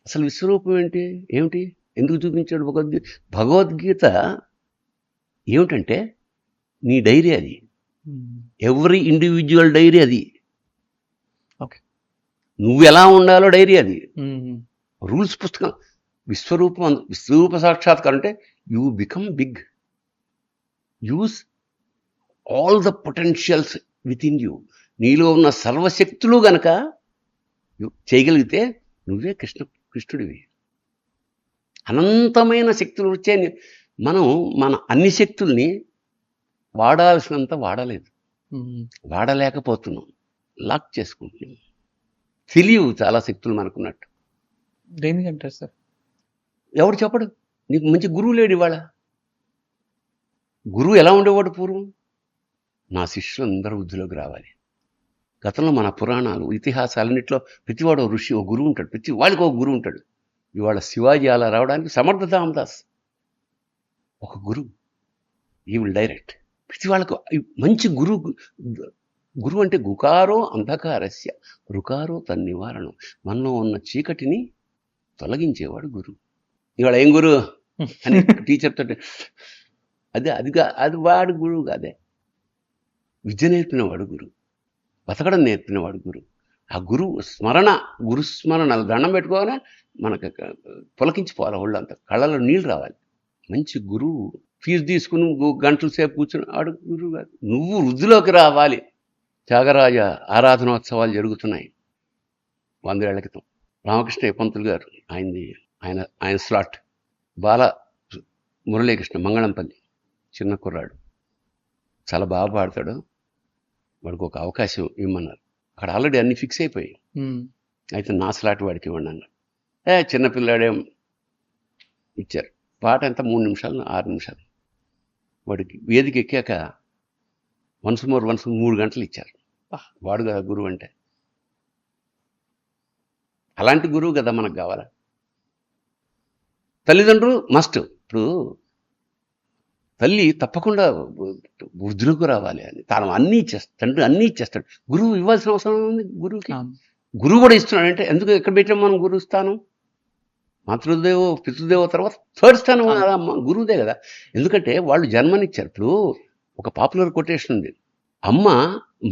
అసలు విశ్వరూపం ఏమిటి, ఎందుకు చూపించాడు భగవద్గీత? ఏమిటంటే నీ డైరీ అది, ఎవ్రీ ఇండివిజువల్ డైరీ అది. ఓకే, నువ్వు ఎలా ఉండాలో డైరీ అది, రూల్స్ పుస్తకం. విశ్వరూప సాక్షాత్కారం అంటే you become big, uses all the potentials within you. నీలో ఉన్న సర్వశక్తులు గనక చేయగలిగితే నువ్వే కృష్ణుడివి. అనంతమైన శక్తులు వచ్చే మనం మన అన్ని శక్తుల్ని వాడాల్సినంత వాడలేకపోతున్నాం, లాక్ చేసుకుంటున్నాం. తెలియవు చాలా శక్తులు మనకున్నట్టు. దేనికంటారు సార్? ఎవరు చెప్పడు. నీకు మంచి గురువు లేడు ఇవాళ. గురువు ఎలా ఉండేవాడు పూర్వం? నా శిష్యులు అందరూ వృద్ధిలోకి రావాలి. గతంలో మన పురాణాలు, ఇతిహాసాలన్నింటిలో ప్రతివాడు ఋషి, ఒక గురువు ఉంటాడు. ప్రతి వాడికి ఒక గురువు ఉంటాడు. ఇవాళ శివాజీ అలా రావడానికి సమర్థ రామదాస్ ఒక గురువు. ఈ విల్ డైరెక్ట్. ప్రతి వాళ్ళకు మంచి గురువు అంటే గుకారో అంధకారస్య రుకారో తన్నివారణం. మనలో ఉన్న చీకటిని తొలగించేవాడు గురువు. ఇవాళ ఏం గురువు అని టీచర్తో అది వాడు గురువు కాదే. విద్య నేర్పినవాడు గురువు, బతకడం నేర్పినవాడు గురువు. ఆ గురుస్మరణ దండం పెట్టుకోగానే మనకు పులకించిపోవాలి ఒళ్ళంతా, కళ్ళలో నీళ్ళు రావాలి. మంచి గురువు ఫీజు తీసుకుని గంటల సేపు కూర్చుని ఆడు గురువు కాదు. నువ్వు వృద్ధిలోకి రావాలి. త్యాగరాజ ఆరాధనోత్సవాలు జరుగుతున్నాయి 100 ఏళ్ల క్రితం. రామకృష్ణ పంతులు గారు ఆయన స్లాట్, బాల మురళీకృష్ణ మంగళంపల్లి, చిన్న కుర్రాడు, చాలా బాగా పాడతాడు, వాడికి ఒక అవకాశం ఇవ్వమన్నారు. అక్కడ ఆల్రెడీ అన్ని ఫిక్స్ అయిపోయాయి. అయితే నా స్లాట్ వాడికి ఇవ్వండి అన్నారు. చిన్నపిల్లాడేం ఇచ్చారు. పాట ఎంత 3 నిమిషాలు 6 నిమిషాలు. వాడికి వేదిక ఎక్కాక వన్స్ మోర్ 3 గంటలు ఇచ్చారు. వాడు కదా గురువు అంటే. అలాంటి గురువు కదా మనకు కావాలా. తల్లిదండ్రులు మస్ట్. ఇప్పుడు తల్లి తప్పకుండా వృద్ధులకు రావాలి అని తాను అన్నీ ఇచ్చేస్తాడు, తండ్రి అన్నీ ఇచ్చేస్తాడు. గురువు ఇవ్వాల్సిన అవసరం ఉంది గురువుకి. గురువు కూడా ఇస్తున్నాడు అంటే ఎందుకు ఎక్కడ పెట్టాం మనం గురువు స్థానం? మాతృదేవో పితృదేవో తర్వాత థర్డ్ స్థానం గురువుదే కదా. ఎందుకంటే వాళ్ళు జన్మనిచ్చారు. ఇప్పుడు ఒక పాపులర్ కొటేషన్ ఉంది, అమ్మ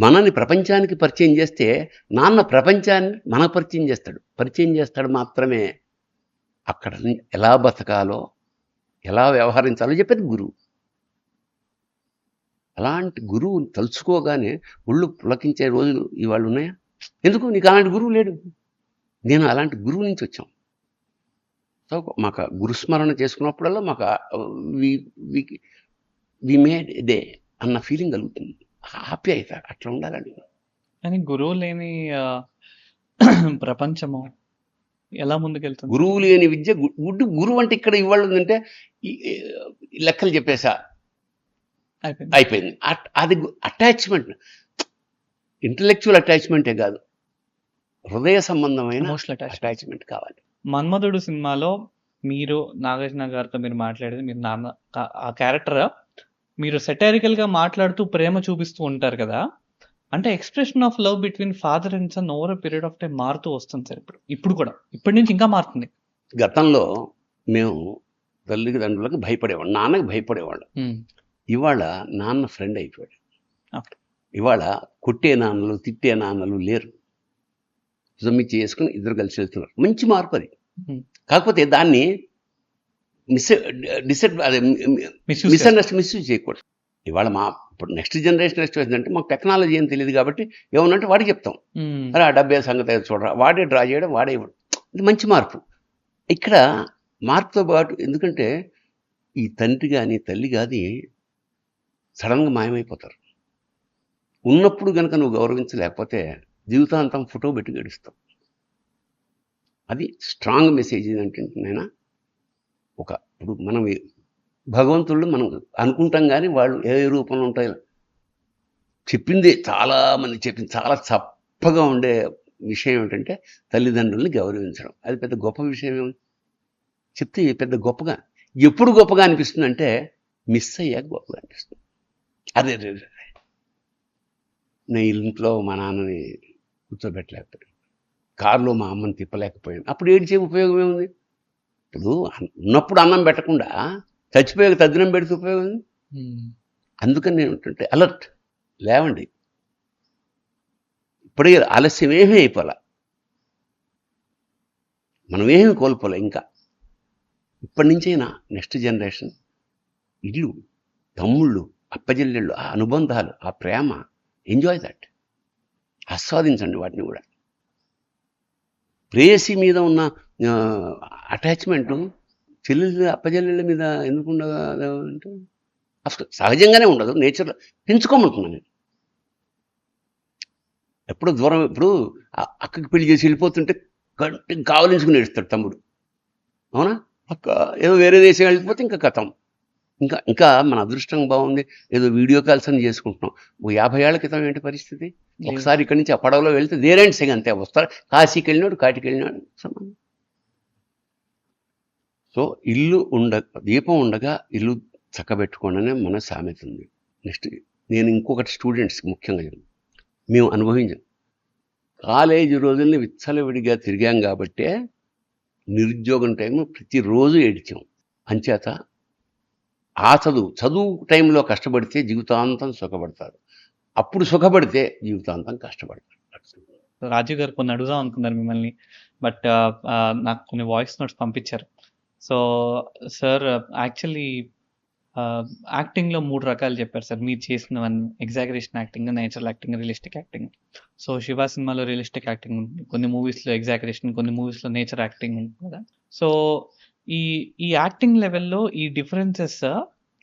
మనని ప్రపంచానికి పరిచయం చేస్తే నాన్న ప్రపంచాన్ని మనకు పరిచయం చేస్తాడు మాత్రమే. అక్కడ ఎలా బతకాలో ఎలా వ్యవహరించాలో చెప్పేది గురువు. అలాంటి గురువుని తలుచుకోగానే ఒళ్ళు పులకించే రోజులు ఇవాళ ఉన్నాయా? ఎందుకు? నీకు అలాంటి గురువు లేడు. నేను అలాంటి గురువు నుంచి వచ్చాం. సో మాకు గురుస్మరణ చేసుకున్నప్పుడల్లా మాకు వి మేడ్ డే అన్న ఫీలింగ్ కలుగుతుంది, ఆప్యాయత. అట్లా ఉండాలండి. కానీ గురువు లేని ప్రపంచము ఎలా ముందుకెళ్తుంది? గురువు లేని విద్య గురువు అంటే ఇక్కడ ఇవాళ ఉందంటే లెక్కలు చెప్పేసా అయిపోయింది. అది అటాచ్మెంట్, ఇంటలెక్చువల్ అటాచ్మెంటే కాదు, హృదయ సంబంధమైన అటాచ్మెంట్ కావాలి. మన్మధుడు సినిమాలో మీరు నాగార్జున గారితో మీరు మాట్లాడేది, మీరు నాన్న ఆ క్యారెక్టర్ మీరు సెటారికల్ గా మాట్లాడుతూ ప్రేమ చూపిస్తూ ఉంటారు కదా, అంటే expression of love between father and son over a period of time మారుతూ వస్తుంది సార్. ఇప్పుడు కూడా ఇప్పటి నుంచి ఇంకా మారుతుంది. గతంలో మేము తల్లిదండ్రులకు భయపడేవాళ్ళం, నాన్నకి భయపడేవాళ్ళం. ఇవాళ నాన్న ఫ్రెండ్ అయిపోయాడు. ఇవాళ కొట్టే నాన్నలు తిట్టే నాన్నలు లేరు. జమ్మిచ్చి చేసుకుని ఇద్దరు కలిసి వెళ్తున్నారు. మంచి మార్పు అది. కాకపోతే దాన్ని మిస్యూజ్ చేయకూడదు. ఇవాళ ఇప్పుడు నెక్స్ట్ జనరేషన్ వచ్చిందంటే మాకు టెక్నాలజీ ఏం తెలియదు కాబట్టి ఏమన్నంటే వాడికి చెప్తాం, అరే ఆ డబ్బే సంగతి చూడరా, వాడే డ్రా చేయడం, వాడే ఇవ్వడం. ఇది మంచి మార్పు. ఇక్కడ మార్పుతో పాటు ఎందుకంటే ఈ తండ్రి కానీ తల్లి కానీ సడన్గా మాయమైపోతారు. ఉన్నప్పుడు కనుక నువ్వు గౌరవించలేకపోతే జీవితాంతం ఫోటో పెట్టి గడుస్తావు. అది స్ట్రాంగ్ మెసేజ్ ఏంటంటే నేను ఇప్పుడు మనం భగవంతుళ్ళు మనం అనుకుంటాం కానీ వాళ్ళు ఏ రూపంలో ఉంటాయో చెప్పింది చాలా చప్పగా ఉండే విషయం ఏమిటంటే తల్లిదండ్రుల్ని గౌరవించడం. అది పెద్ద గొప్ప విషయం ఏమి చెప్తే పెద్ద గొప్పగా ఎప్పుడు గొప్పగా అనిపిస్తుంది అంటే మిస్ అయ్యాక గొప్పగా అనిపిస్తుంది. అదే నేను ఇంట్లో మా నాన్నని కూర్చోబెట్టలేకపోయాను, కారులో మా అమ్మని తిప్పలేకపోయాను, అప్పుడు ఏడ్చే ఉపయోగం ఏముంది? ఇప్పుడు ఉన్నప్పుడు అన్నం పెట్టకుండా చచ్చిపోయాక తద్దినం పెడితే ఉపయోగం. అందుకని నేను ఏంటంటే అలర్ట్, లేవండి. ఇప్పుడే ఆలస్యం ఏమీ అయిపోలే, మనం ఏమీ కోల్పోలే. ఇంకా ఇప్పటి నుంచైనా నెక్స్ట్ జనరేషన్ ఇల్లు, తమ్ముళ్ళు, అప్పచెల్లెళ్ళు, ఆ అనుబంధాలు, ఆ ప్రేమ, ఎంజాయ్ దట్, ఆస్వాదించండి వాటిని కూడా. ప్రేయసి మీద ఉన్న అటాచ్మెంటు చెల్లెళ్ళు అప్పచెల్లెళ్ళ మీద ఎందుకు ఉండదు అంటే అసలు సహజంగానే ఉండదు, నేచర్లో పెంచుకోమంటున్నాను నేను. ఎప్పుడో దూరం, ఇప్పుడు అక్కకి పెళ్లి చేసి వెళ్ళిపోతుంటే కావలించుకుని ఏడుస్తాడు తమ్ముడు, అవునా? అక్క ఏదో వేరే దేశం వెళ్ళిపోతే ఇంకా కథం. ఇంకా మన అదృష్టం బాగుంది, ఏదో వీడియో కాల్స్ అని చేసుకుంటున్నాం. 50 ఏళ్ల క్రితం ఏంటి పరిస్థితి? ఒకసారి ఇక్కడి నుంచి ఆ పడవలో వెళ్తే దేరేంటి సెగ అంతే, వస్తారు. కాశీకి వెళ్ళినాడు, కాటికి వెళ్ళినాడు, సంబంధం. సో ఇల్లు దీపం ఉండగా ఇల్లు చక్కబెట్టుకోండి మన సామెత ఉంది. నెక్స్ట్ నేను ఇంకొకటి స్టూడెంట్స్కి ముఖ్యంగా చెప్పను. మేము అనుభవించాం. కాలేజీ రోజుల్ని విచ్చలవిడిగా తిరిగాం కాబట్టే నిరుద్యోగం టైంలో ప్రతిరోజు ఏడిచాం. అంచేత ఆ చదువు టైంలో కష్టపడితే జీవితాంతం సుఖపడతారు. అప్పుడు సుఖపడితే జీవితాంతం కష్టపడతారు. రాజీవ్ గారు కొన్ని అడుగుదాం అనుకున్నారు మిమ్మల్ని, బట్ నాకు కొన్ని వాయిస్ నోట్స్ పంపించారు. సో సార్ యాక్చువల్లీ యాక్టింగ్లో 3 రకాలు చెప్పారు సార్. మీరు చేసినవన్నీ exaggeration acting, natural acting, realistic acting. So Shiva సినిమాలో రియలిస్టిక్ యాక్టింగ్ ఉంటుంది, కొన్ని మూవీస్లో ఎగ్జాగరేషన్, కొన్ని మూవీస్లో నేచర్ యాక్టింగ్ ఉంటుంది కదా. సో ఈ యాక్టింగ్ లెవెల్లో ఈ డిఫరెన్సెస్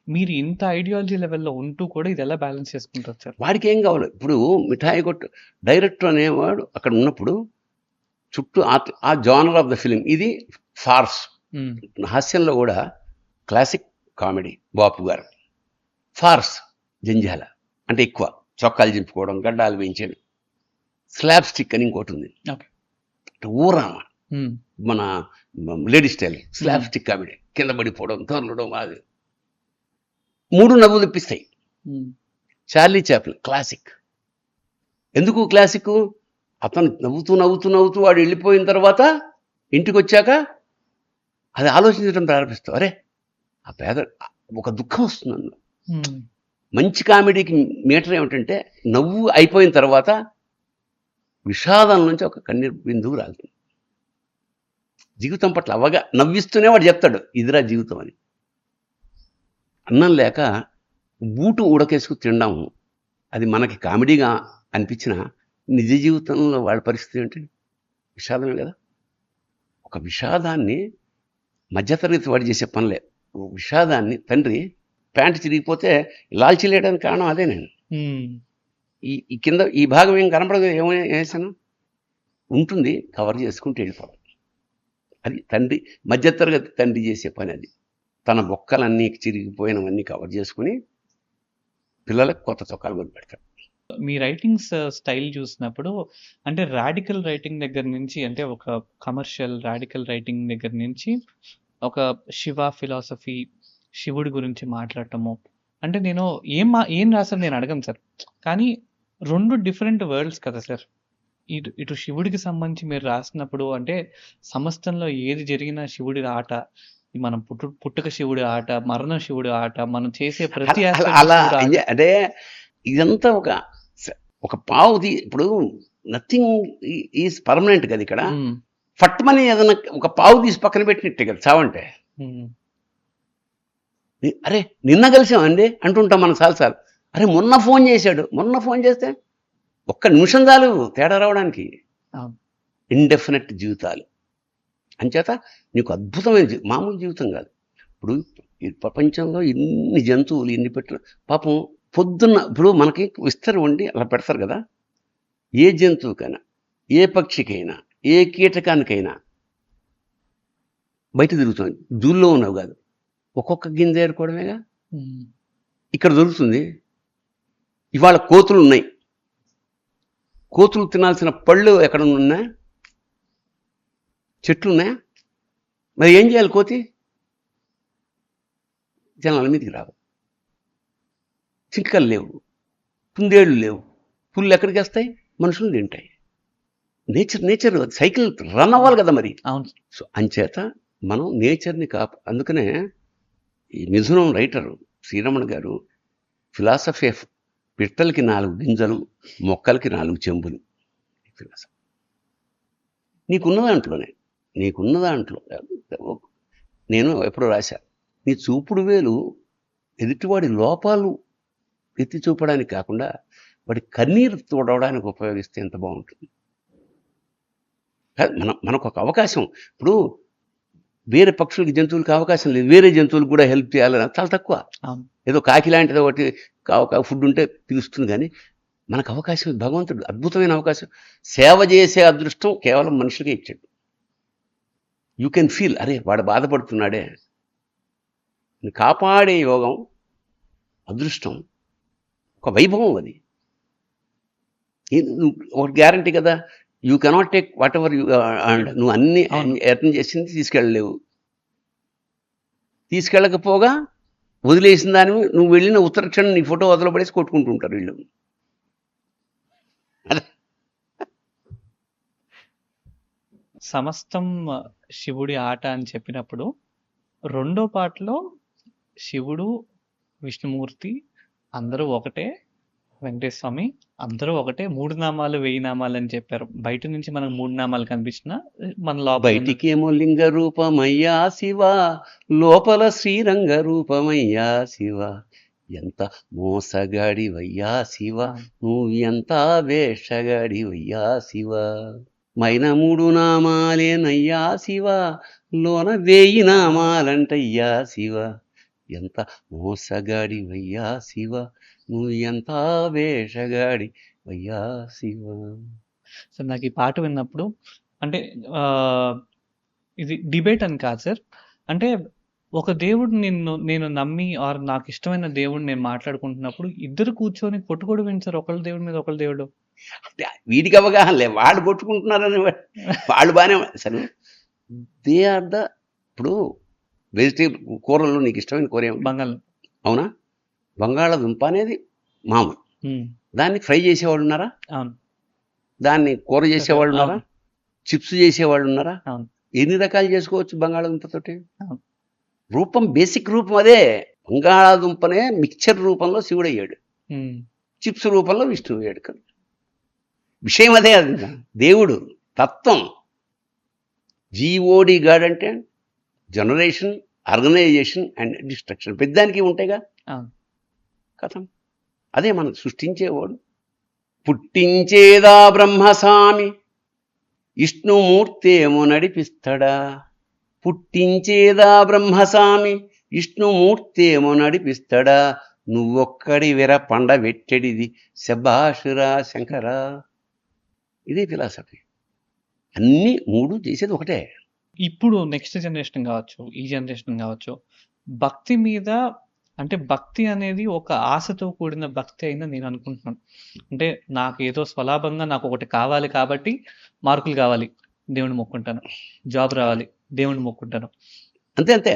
మీరు ఇంత ఐడియాలజీ లెవెల్లో ఉంటూ కూడా ఇది ఎలా బ్యాలెన్స్ చేసుకుంటారు సార్? వాడికి ఏం కావాలి? ఇప్పుడు మిఠాయి కొట్టు డైరెక్టర్ అనేవాడు అక్కడ ఉన్నప్పుడు చుట్టూ ఆ జానర్ ఆఫ్ ద ఫిలిం ఇది ఫార్స్. హాస్యంలో కూడా క్లాసిక్ కామెడీ బాపు గారు, ఫార్స్ జంజాల అంటే ఎక్కువ చొక్కాలు చింపుకోవడం, గడ్డాలు వేయించడం. స్లాబ్ స్టిక్ అని ఇంకోటి ఉంది, ఊరామ మన lady style slapstick comedy, కింద పడిపోవడం, తొరలడం, అది 3 నవ్వు తెప్పిస్తాయి. Charlie Chaplin classic. ఎందుకు క్లాసిక్? అతను నవ్వుతూ వాడు వెళ్ళిపోయిన తర్వాత ఇంటికి వచ్చాక అది ఆలోచించడం ప్రారంభిస్తావు. అరే ఆ పేద ఒక దుఃఖం వస్తుంది. మంచి కామెడీకి మీటర్ ఏమిటంటే నవ్వు అయిపోయిన తర్వాత విషాదం నుంచి ఒక కన్నీరు బిందువు రాలుతుంది. జీవితం పట్ల అవగా నవ్విస్తూనే వాడు చెప్తాడు ఇదిరా జీవితం అని. అన్నం లేక బూటు ఉడకేసుకు తినడం అది మనకి కామెడీగా అనిపించిన నిజ జీవితంలో వాళ్ళ పరిస్థితి ఏంటి? విషాదమే కదా. ఒక విషాదాన్ని మధ్యతరగతి వాడు చేసే పనిలే. విషాదాన్ని తండ్రి ప్యాంటు చిరిగిపోతే లాల్చి లేయడానికి కారణం అదే. నేను ఈ కింద ఈ భాగం ఏం కనపడదు, వేసాను ఉంటుంది, కవర్ చేసుకుంటూ వెళ్ళిపోవడం. అది తండ్రి, మధ్యతరగతి తండ్రి చేసే పని. అది తన బొక్కలన్నీ చిరిగిపోయినవన్నీ కవర్ చేసుకుని పిల్లలకు కొత్త చొక్కాలు కొని పెడతాడు. మీ రైటింగ్స్ స్టైల్ చూసినప్పుడు అంటే రాడికల్ రైటింగ్ దగ్గర నుంచి, అంటే ఒక కమర్షియల్ రాడికల్ రైటింగ్ దగ్గర నుంచి ఒక శివ ఫిలాసఫీ, శివుడి గురించి మాట్లాడటము, అంటే నేను ఏం రాసాను నేను అడగను సార్, కానీ 2 డిఫరెంట్ వరల్డ్స్ కదా సార్. ఇటు శివుడికి సంబంధించి మీరు రాసినప్పుడు అంటే సమస్తంలో ఏది జరిగినా శివుడి ఆట, మనం పుట్టుక శివుడి ఆట, మరణం శివుడి ఆట, మనం చేసే ప్రతి అలా అదే ఇదంతా ఒక పావుది. ఇప్పుడు నథింగ్ ఈజ్ పర్మనెంట్ కదా. ఇక్కడ ఫట్మని ఏదైనా ఒక పావు తీసి పక్కన పెట్టినట్టే కదా చావంటే. అరే నిన్న కలిసామండి అంటుంటాం మనం చాలాసార్లు. అరే మొన్న ఫోన్ చేస్తే ఒక్క నిమిషం చాలు తేడా రావడానికి. ఇండెఫినెట్ జీవితాలు అంచేత నీకు అద్భుతమైన మామూలు జీవితం కాదు. ఇప్పుడు ఈ ప్రపంచంలో ఇన్ని జంతువులు ఇన్ని పెట్టు పాపం పొద్దున్న ఇప్పుడు మనకి విస్తరి వండి అలా పెడతారు కదా. ఏ జంతువుకైనా, ఏ పక్షికైనా, ఏ కీటకానికైనా బయట తిరుగుతుంది. జూల్లో ఉన్నావు కాదు, ఒక్కొక్క గింజ ఏరుకోవడమేగా. ఇక్కడ దొరుకుతుంది. ఇవాళ కోతులు ఉన్నాయి, కోతులు తినాల్సిన పళ్ళు ఎక్కడ ఉన్నాయి? చెట్లు ఉన్నాయా? మరి ఏం చేయాలి? కోతి జనాల మీదకి రావు, చింకలు లేవు, కుందేళ్ళు లేవు, పుల్లు ఎక్కడికి వస్తాయి? మనుషులు తింటాయి. నేచర్ సైకిల్ రన్ అవ్వాలి కదా మరి. అవును. సో అంచేత మనం నేచర్ని అందుకనే ఈ మిథునం రైటరు శ్రీరమణ గారు ఫిలాసఫీ ఆఫ్ పిట్టలకి 4 గింజలు, మొక్కలకి 4 చెంబులు. ఫిలాసఫీ నీకున్న దాంట్లో నేను ఎప్పుడో రాశా, నీ చూపుడు వేలు ఎదుటివాడి లోపాలు ఎత్తి చూపడానికి కాకుండా వాడి కన్నీరు తోడవడానికి ఉపయోగిస్తే ఎంత బాగుంటుంది. మనకు ఒక అవకాశం. ఇప్పుడు వేరే పక్షులకి, జంతువులకి అవకాశం లేదు, వేరే జంతువులకు కూడా హెల్ప్ చేయాలని చాలా తక్కువ. ఏదో కాకి లాంటిది ఒకటి ఫుడ్ ఉంటే పిలుస్తుంది, కానీ మనకు అవకాశం భగవంతుడు అద్భుతమైన అవకాశం. సేవ చేసే అదృష్టం కేవలం మనుషులకే ఇచ్చాడు. యూ కెన్ ఫీల్, అరే వాడు బాధపడుతున్నాడే, కాపాడే యోగం, అదృష్టం, ఒక వైభవం. అది ఒక గ్యారంటీ కదా. You cannot take what ever you and నువ్వు అన్ని యత్నం చేసింది తీసుకెళ్ళలేవు. తీసుకెళ్ళకపోగా వదిలేసిన దాని నువ్వు వెళ్ళిన ఉత్తరక్షణం నీ ఫోటో వదలబడేసి కొట్టుకుంటుంటారు వీళ్ళు. అదే సమస్తం శివుడి ఆట అని చెప్పినప్పుడు రెండో పాటలో శివుడు, విష్ణుమూర్తి అందరూ ఒకటే, వెంకటేశ్వర స్వామి అందరూ ఒకటే, 3 నామాలు 1000 నామాలు అని చెప్పారు. బయట నుంచి మనకు 3 నామాలు కనిపించినా మన లోపల ఉన్న బయటికేమో లింగ రూపమయ్యా శివ, లోపల శ్రీరంగ రూపమయ్యా శివ, ఎంత మోసగాడివయ్యా శివ, నువ్వు ఎంత వేషగాడివయ్యా శివ, మైన 3 నామాలేనయ్యా శివ, లోన 1000 నామాలంటయ్యా శివ, ఎంత మోసగాడివయ్యా శివ, నువ్వు ఎంత వేషగాడివయ్యా శివ. సార్ నాకు ఈ పాట విన్నప్పుడు అంటే ఇది డిబేట్ అని కాదు సార్. అంటే ఒక దేవుడు నేను నమ్మి ఆర్ నాకు ఇష్టమైన దేవుడు నేను మాట్లాడుకుంటున్నప్పుడు ఇద్దరు కూర్చొని కొట్టుకోవడం ఏంటి సార్? ఒకళ్ళ దేవుడి మీద ఒకళ్ళ దేవుడు. అంటే వీడికి అవగాహన లే, వాళ్ళు కొట్టుకుంటున్నారని వాళ్ళు బాగానే అసలు దే ఆర్ ద. ఇప్పుడు వెజిటేబుల్ కూరల్లో నీకు ఇష్టమైన కూర ఏమిటి? బంగాళం. అవునా? బంగాళదుంప అనేది మామూలు, దాన్ని ఫ్రై చేసేవాళ్ళు ఉన్నారా? అవును. దాన్ని కూర చేసేవాళ్ళు ఉన్నారా? చిప్స్ చేసేవాళ్ళు ఉన్నారా? అవును. ఎన్ని రకాలు చేసుకోవచ్చు బంగాళదుంపతోటి? అవును. రూపం, బేసిక్ రూపం అదే. బంగాళదుంపనే మిక్చర్ రూపంలో శివుడు అయ్యాడు, చిప్స్ రూపంలో విష్ణువు అయ్యాడు కదా. విషయం అదే. అది దేవుడు తత్వం. జీఓడి గాడ్ అంటే జనరేషన్, ఆర్గనైజేషన్ అండ్ డిస్ట్రక్షన్. పెద్దానికి ఉంటాయిగా కథం. అదే మనం సృష్టించేవాడు. పుట్టించేదా బ్రహ్మస్వామి, విష్ణుమూర్తేమో నడిపిస్తాడా. పుట్టించేదా బ్రహ్మస్వామి, విష్ణుమూర్తేమో నడిపిస్తాడా. నువ్వొక్కడి వెర పండ వెట్టడిది శభాషురా శంకరా. ఇదే ఫిలాసఫీ. అన్నీ 3 చేసేది ఒకటే. ఇప్పుడు నెక్స్ట్ జనరేషన్ కావచ్చు, ఈ జనరేషన్ కావచ్చు, భక్తి మీద అంటే భక్తి అనేది ఒక ఆశతో కూడిన భక్తి అయిందని నేను అనుకుంటున్నాను. అంటే నాకు ఏదో స్వలాభంగా నాకు ఒకటి కావాలి కాబట్టి మార్కులు కావాలి, దేవుని మొక్కుంటాను. జాబ్ రావాలి, దేవుని మొక్కుంటాను. అంతే అంతే.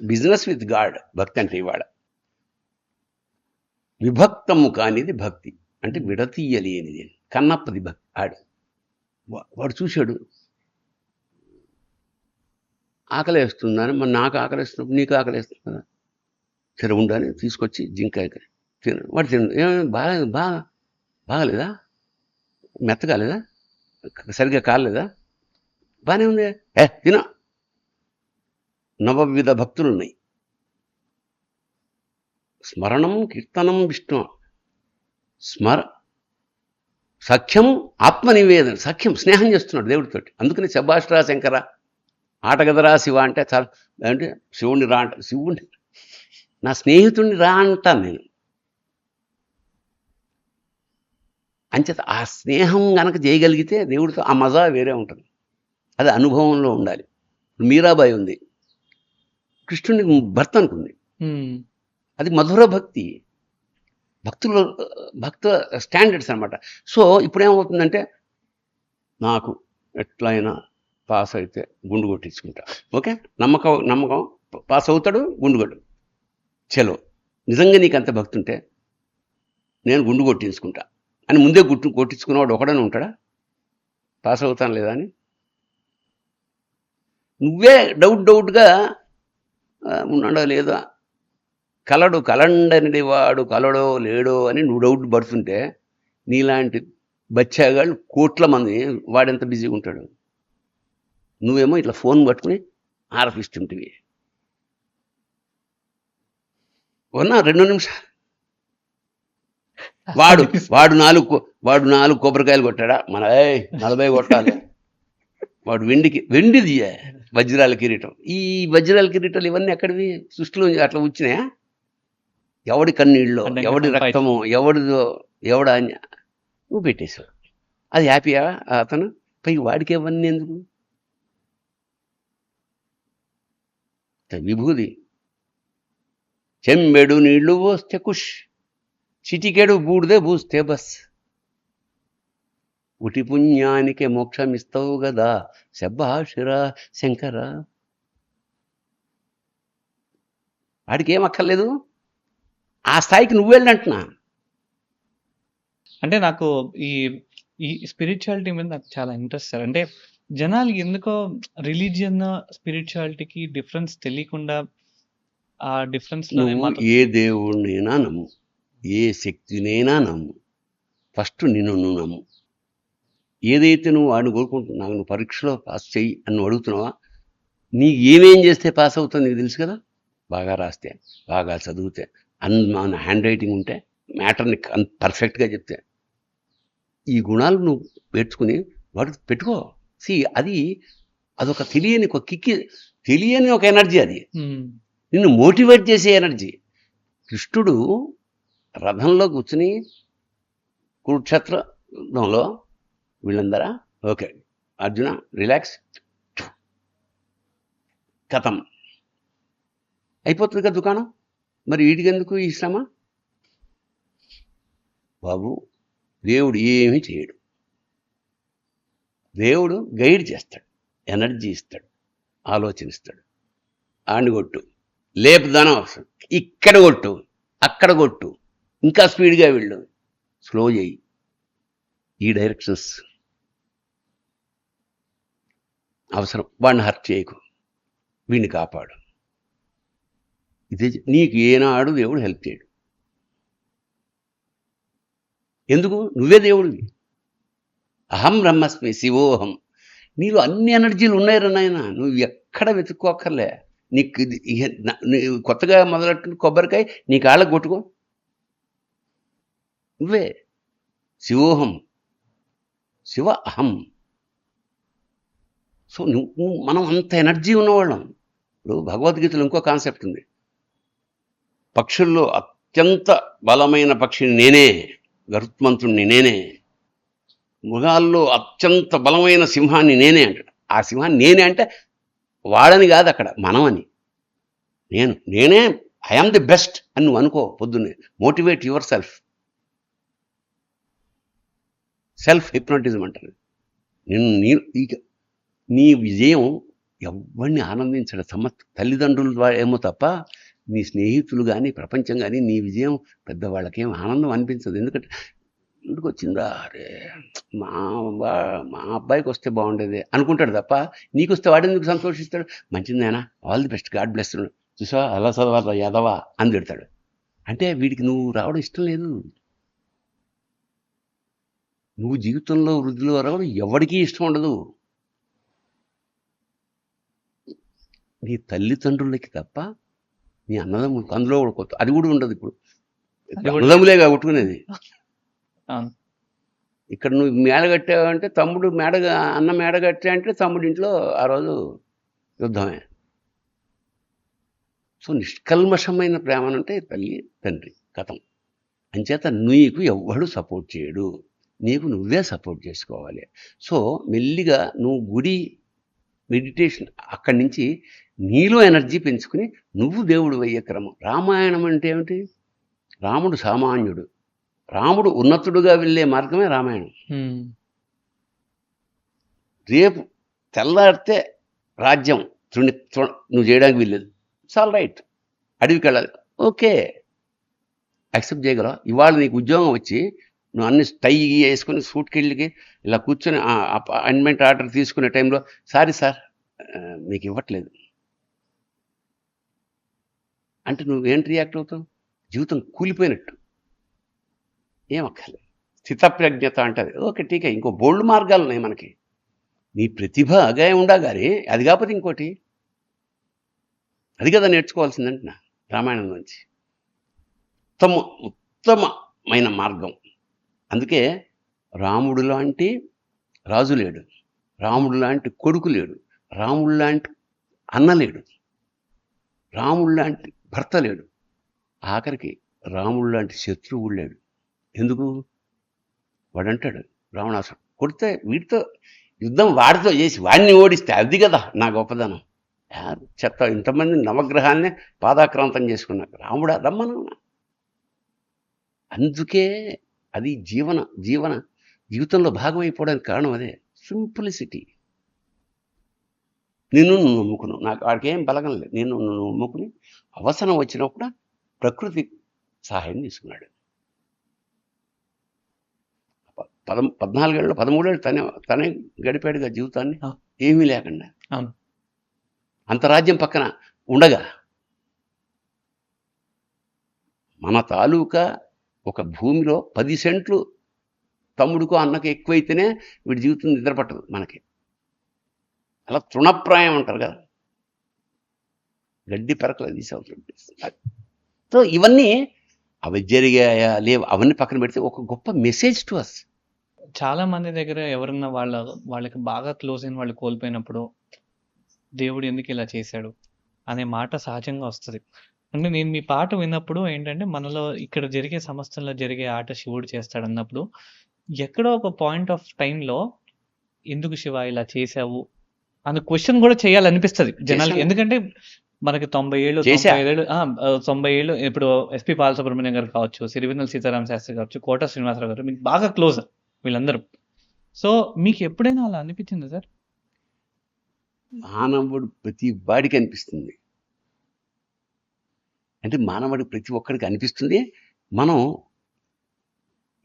బిజినెస్ విత్ గాడ్ భక్తి అంటే. ఇవాళ విభక్తము కానిది భక్తి అంటే విడతీయలేనిది. కన్నప్పది భక్తి. వాడు చూశాడు, ఆకలి వేస్తుందని. మరి నాకు ఆకలి వేస్తున్నప్పుడు నీకు ఆకలి వేస్తుందా? సరే ఉండని తీసుకొచ్చి జింకాయ తిన. వాడు తిన. బాగాలేదా? మెత్త కాలేదా? సరిగ్గా కాలేదా? బాగానే ఉంది. తిన. నవవిధ భక్తులు ఉన్నాయి. స్మరణం, కీర్తనం, విష్ణు సఖ్యం, ఆత్మనివేదన. సఖ్యం, స్నేహం చేస్తున్నాడు దేవుడితోటి. అందుకని శభాష్రా శంకర, ఆటగదరా శివ అంటే చాలా. అంటే శివుణ్ణి రా అంట. శివుణ్ణి నా స్నేహితుడిని రా అంటాను నేను. అంచేత ఆ స్నేహం గనక చేయగలిగితే దేవుడితో ఆ మజా వేరే ఉంటుంది. అది అనుభవంలో ఉండాలి. మీరాబాయి ఉంది, కృష్ణుడికి భర్త అనుకుంది. అది మధుర భక్తి. భక్తుల స్టాండర్డ్స్ అనమాట. సో ఇప్పుడు ఏమవుతుందంటే, నాకు ఎట్లయినా పాస్ అయితే గుండు కొట్టించుకుంటా. ఓకే, నమ్మకం పాస్ అవుతాడు, గుండు కొట్టు. చలో, నిజంగా నీకు అంత భక్తి ఉంటే నేను గుండు కొట్టించుకుంటా అని ముందే కొట్టించుకున్నవాడు ఒకడనే ఉంటాడా? పాస్ అవుతాను లేదా అని నువ్వే డౌట్గా ఉన్నాడో లేదా, కలండని వాడు కలడో లేడో అని నువ్వు డౌట్ పడుతుంటే, నీలాంటి బచ్చాగాళ్ళు కోట్ల మంది, వాడెంత బిజీగా ఉంటాడు. నువ్వేమో ఇట్లా ఫోన్ పట్టుకుని ఆరపిస్తుంటివి. ఉన్నా 2 నిమిషాలు. వాడు 4 కొబ్బరికాయలు కొట్టాడా? మన 40 కొట్టాలి. వాడు వెండిది వజ్రాల కిరీటం. ఈ వజ్రాల కిరీటాలు ఇవన్నీ ఎక్కడివి? సృష్టిలో అట్లా వచ్చినాయా? ఎవడి కన్నీళ్ళలో, ఎవడి రక్తమో, ఎవడ నువ్వు పెట్టేశావు. అది హ్యాపీయా అతను? పైకి వాడికి ఇవన్నీ ఎందుకు? విభూది చెంబెడు నీళ్లు పోస్తే కుష్, చిటికెడు బూడిదే పూస్తే బస్. ఉటి పుణ్యానికి మోక్షం ఇస్తావు గదా శభాషురా శంకర. వాడికి ఏం అక్కర్లేదు, ఆ స్థాయికి నువ్వు వెళ్ళంటున్నా. అంటే నాకు ఈ ఈ స్పిరిచువాలిటీ మీద నాకు చాలా ఇంట్రెస్ట్ సార్. అంటే జనాలు ఎందుకో రిలీజియన్, స్పిరిచువాలిటీకి డిఫరెన్స్ తెలియకుండా ఆ డిఫరెన్స్‌లోనే నువ్వు మతం. ఏ దేవుడినైనా నమ్ము, ఏ శక్తినైనా నమ్ము, ఫస్ట్ నిన్ను నువ్వు నమ్ము. ఏదైతే నువ్వు వాడిని కోరుకుంటున్నావు, నాకు నువ్వు పరీక్షలో పాస్ చెయ్యి అని నువ్వు అడుగుతున్నావా, నీకు ఏమేం చేస్తే పాస్ అవుతుంది నీకు తెలుసు కదా. బాగా రాస్తే, బాగా చదివితే, మన హ్యాండ్ రైటింగ్ ఉంటే, మ్యాటర్ని పర్ఫెక్ట్గా చెప్తే, ఈ గుణాలు నువ్వు పెట్టుకుని వాడికి పెట్టుకో. అదొక తెలియని ఒక కిక్కి, తెలియని ఒక ఎనర్జీ అది, నిన్ను మోటివేట్ చేసే ఎనర్జీ. కృష్ణుడు రథంలో కూర్చుని కురుక్షేత్రంలో వీళ్ళందరా ఓకే అర్జున రిలాక్స్, కథం అయిపోతుంది కదా దుకాణం. మరి వీటికెందుకు ఈ శ్రమ? బాబు, దేవుడు ఏమీ చేయడు. దేవుడు గైడ్ చేస్తాడు, ఎనర్జీ ఇస్తాడు, ఆలోచనిస్తాడు. ఆడిని కొట్టు, లేపుదానం అవసరం, ఇక్కడ కొట్టు, అక్కడ కొట్టు, ఇంకా స్పీడ్గా వెళ్ళు, స్లో చేయి, ఈ డైరెక్షన్స్ అవసరం. వాడిని హర్ట్ చేయకు, వీడిని కాపాడు. ఇదే నీకు ఏనాడు దేవుడు హెల్ప్ చేయడు. ఎందుకు? నువ్వే దేవుడివి. అహం బ్రహ్మస్మి శివోహం. నీలో అన్ని ఎనర్జీలు ఉన్నాయి నాయన, నువ్వు ఎక్కడ వెతుక్కోక్కర్లే. నీకు కొత్తగా మొదలెట్టిన కొబ్బరికాయ నీ కాళ్ళకు కొట్టుకో, నువ్వే శివోహం, శివ అహం. సో మనం అంత ఎనర్జీ ఉన్నవాళ్ళం. ఇప్పుడు భగవద్గీతలో ఇంకో కాన్సెప్ట్ ఉంది, పక్షుల్లో అత్యంత బలమైన పక్షిని నేనే, గరుత్మంతుణ్ణి నేనే, మృగాల్లో అత్యంత బలమైన సింహాన్ని నేనే అంటాడు. ఆ సింహాన్ని నేనే అంటే వాడని కాదు, అక్కడ మనమని. నేనే ఐఆమ్ ది బెస్ట్ అని నువ్వు అనుకో. పొద్దున్నే motivate your self. Self hypnotism అంటారు. నీ విజయం ఎవరిని ఆనందించడం, తల్లిదండ్రుల ద్వారా ఏమో తప్ప నీ స్నేహితులు కానీ ప్రపంచం కానీ నీ విజయం పెద్దవాళ్ళకేం ఆనందం అనిపించదు. ఎందుకంటే ఇంటికి వచ్చిందా, అరే మా అబ్బాయికి వస్తే బాగుండేది అనుకుంటాడు తప్ప, నీకు వస్తే వాడు ఎందుకు సంతోషిస్తాడు? మంచిదేనా, all the best, God bless, చూసా అలా చదవాలా యాదవా అని తిడతాడు. అంటే వీడికి నువ్వు రావడం ఇష్టం లేదు. నువ్వు జీవితంలో వృద్ధిలో రావడం ఎవరికీ ఇష్టం ఉండదు. నీ తల్లిదండ్రులకి తప్ప నీ అన్నదమ్ములకు, అందులో కూడా కొత్త అది కూడా ఉండదు. ఇప్పుడు అన్నదమ్ములేగా కొట్టుకునేది. ఇక్కడ నువ్వు మేడ కట్టావంటే తమ్ముడు అన్న మేడ కట్టా అంటే తమ్ముడి ఇంట్లో ఆ రోజు యుద్ధమే. సో నిష్కల్మషమైన ప్రేమనంటే తల్లి తండ్రి కథం. అంచేత నీకు ఎవ్వడు సపోర్ట్ చేయడు, నీకు నువ్వే సపోర్ట్ చేసుకోవాలి. సో మెల్లిగా నువ్వు గుడి, మెడిటేషన్, అక్కడి నుంచి నీలో ఎనర్జీ పెంచుకుని నువ్వు దేవుడు అయ్యే క్రమం. రామాయణం అంటే ఏమిటి? రాముడు సామాన్యుడు, రాముడు ఉన్నతుడుగా వెళ్ళే మార్గమే రామాయణం. రేపు తెల్లారితే రాజ్యం నువ్వు చేయడానికి వీల్లేదు, చాలా రైట్, అడవికి వెళ్ళాలి, ఓకే, యాక్సెప్ట్ చేయగలవా? ఇవాళ నీకు ఉద్యోగం వచ్చి నువ్వు అన్ని టై వేసుకుని సూట్కెళ్ళికి ఇలా కూర్చొని అపాయింట్మెంట్ ఆర్డర్ తీసుకునే టైంలో సారీ సార్ మీకు ఇవ్వట్లేదు అంటే నువ్వేంటి రియాక్ట్ అవుతావు? జీవితం కూలిపోయినట్టు. ఏమక్కర్లేదు, స్థితప్రజ్ఞత అంటది. ఓకే టీకే, ఇంకో బోల్డ్ మార్గాలు ఉన్నాయి మనకి. నీ ప్రతిభ అగా ఉండగానే అది కాకపోతే ఇంకోటి, అది కదా నేర్చుకోవాల్సిందంటున్నా రామాయణం నుంచి. ఉత్తమమైన మార్గం. అందుకే రాముడు లాంటి రాజు లేడు, రాముడు లాంటి కొడుకు లేడు, రాముడు లాంటి అన్న లేడు, రాముడు లాంటి భర్త లేడు, ఆఖరికి రాముడు లాంటి శత్రువుడు లేడు. ఎందుకు? వాడంటాడు రావణాసుడు కొడితే వీడితో యుద్ధం వాడితో చేసి వాడిని ఓడిస్తే అది కదా నా గొప్పదనం. చెత్త ఇంతమంది నవగ్రహాలనే పాదాక్రాంతం చేసుకున్నాక రాముడా రమ్మను. అందుకే అది జీవితంలో భాగం అయిపోవడానికి కారణం అదే, సింప్లిసిటీ. నిన్ను నువ్వు నమ్ముకున్నావు, నాకు వాడికి ఏం బలగం లేదు, నిన్ను నువ్వు నమ్ముకుని అవసరం వచ్చినప్పుడు ప్రకృతి సహాయం తీసుకున్నాడు. 14 ఏళ్ళు 13 ఏళ్ళు తనే గడిపాడుగా జీవితాన్ని అవును. ఏమీ లేకుండా. అవును. అంత రాజ్యం పక్కన ఉండగా మన తాలూకా ఒక భూమిలో 10 సెంట్లు తమ్ముడికో అన్నకు ఎక్కువైతేనే వీడి జీవితం నిద్రపట్టదు మనకి. అలా తృణప్రాయం అంటారు కదా, గడ్డి పెరకలు తీసేవుతుంది. సో ఇవన్నీ అవి జరిగాయా లేవు అవన్నీ పక్కన పెడితే ఒక గొప్ప మెసేజ్ టు అస్. చాలా మంది దగ్గర ఎవరన్నా వాళ్ళకి బాగా క్లోజ్ అయిన వాళ్ళు కోల్పోయినప్పుడు దేవుడు ఎందుకు ఇలా చేశాడు అనే మాట సహజంగా వస్తుంది. అంటే నేను మీ పాట విన్నప్పుడు ఏంటంటే మనలో ఇక్కడ జరిగే సమస్యల్లో జరిగే ఆట శివుడు చేస్తాడు అన్నప్పుడు ఎక్కడో ఒక పాయింట్ ఆఫ్ టైంలో ఎందుకు శివ ఇలా చేశావు అన్న క్వశ్చన్ కూడా చేయాలనిపిస్తుంది జనాలకి. చేశాను. ఎందుకంటే మనకి 90 ఏళ్ళు చేశా. 95 ఏళ్ళు 90 ఏళ్ళు ఇప్పుడు ఎస్పి బాలసుబ్రహ్మణ్యం గారు కావచ్చు, సిరివెన్నెల సీతారామ శాస్త్రి కావచ్చు, కోట శ్రీనివాసరావు గారు మీకు బాగా క్లోజ్ వీళ్ళందరూ. సో మీకు ఎప్పుడైనా అలా అనిపించిందా సార్? మానవుడు ప్రతి వాడికి అనిపిస్తుంది, అంటే మానవుడి ప్రతి ఒక్కడికి అనిపిస్తుంది. మనం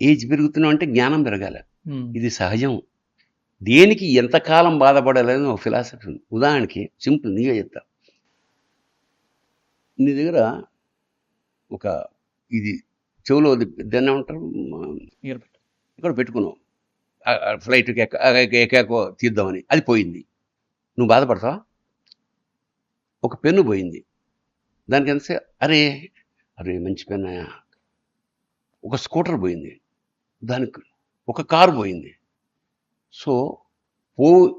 ఏజ్ పెరుగుతున్నాం అంటే జ్ఞానం పెరగాలి, ఇది సహజం. దేనికి ఎంతకాలం బాధపడాలని ఒక ఫిలాసఫీ ఉంది. ఉదాహరణకి సింపుల్ నీగా చెప్తా. నీ దగ్గర ఒక ఇది చెవులో దాన్ని ఏమంటారు Earbud. ఇక్కడ పెట్టుకున్నావు, ఫ్లైట్కి ఎక్కాకో తీద్దామని, అది పోయింది, నువ్వు బాధపడతావా? ఒక పెన్ను పోయింది, దానికి ఎంత అరే అరే మంచి పెన్. ఒక స్కూటర్ పోయింది, దానికి ఒక కారు పోయింది. సో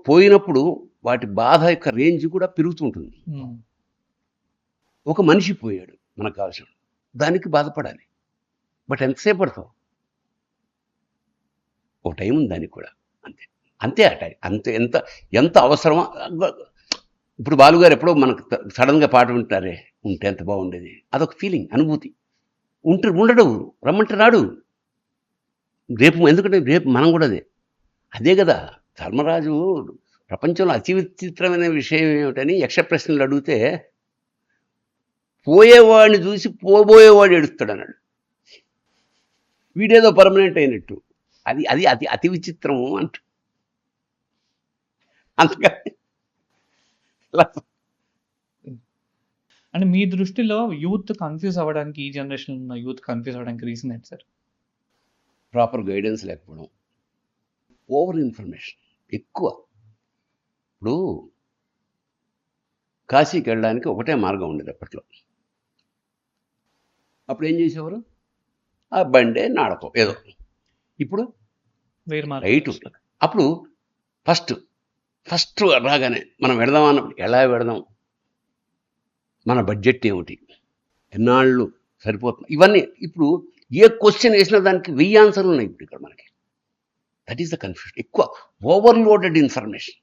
పోయినప్పుడు వాటి బాధ యొక్క రేంజ్ కూడా పెరుగుతుంటుంది. ఒక మనిషి పోయాడు మనకు కావాల్సిన, దానికి బాధపడాలి, బట్ ఎంతసేపు పడతావు? ఒక టైం ఉంది దానికి కూడా, అంతే అంతే ఆ టైం అంతే. ఎంత అవసరమో. ఇప్పుడు బాలుగారు ఎప్పుడో మనకు సడన్గా పాట వింటారే, ఉంటే ఎంత బాగుండేది, అదొక ఫీలింగ్, అనుభూతి. ఉండడు, రమ్మంటే రాడు రేపు, ఎందుకంటే రేపు మనం కూడా అదే కదా. ధర్మరాజు ప్రపంచంలో అతి విచిత్రమైన విషయం ఏమిటని యక్ష ప్రశ్నలు అడిగితే పోయేవాడిని చూసి పోబోయేవాడు ఏడుస్తాడు అన్నాడు. వీడేదో పర్మనెంట్ అయినట్టు, అది అది అతి అతి విచిత్రము అంట. అందుకని అంటే మీ దృష్టిలో యూత్ కన్ఫ్యూజ్ అవ్వడానికి, ఈ జనరేషన్ ఉన్న యూత్ కన్ఫ్యూజ్ అవ్వడానికి రీజన్ ఏంటి సార్? ప్రాపర్ గైడెన్స్ లేకపోవడం, ఓవర్ ఇన్ఫర్మేషన్ ఎక్కువ. ఇప్పుడు కాశీకి వెళ్ళడానికి ఒకటే మార్గం ఉండేది అప్పట్లో. అప్పుడు ఏం చేసేవారు? ఆ బండే నాడకం ఏదో. ఇప్పుడు వేరే రైట్. అప్పుడు ఫస్ట్ రాగానే మనం వెళదాం అన్నప్పుడు ఎలా వెళదాం, మన బడ్జెట్ ఏమిటి, ఎన్నాళ్ళు సరిపోతుంది, ఇవన్నీ. ఇప్పుడు ఏ క్వశ్చన్ వేసినా దానికి 1000 ఆన్సర్లు ఉన్నాయి ఇప్పుడు ఇక్కడ మనకి. That is the confusion. ఎక్కువ ఓవర్లోడెడ్ ఇన్ఫర్మేషన్.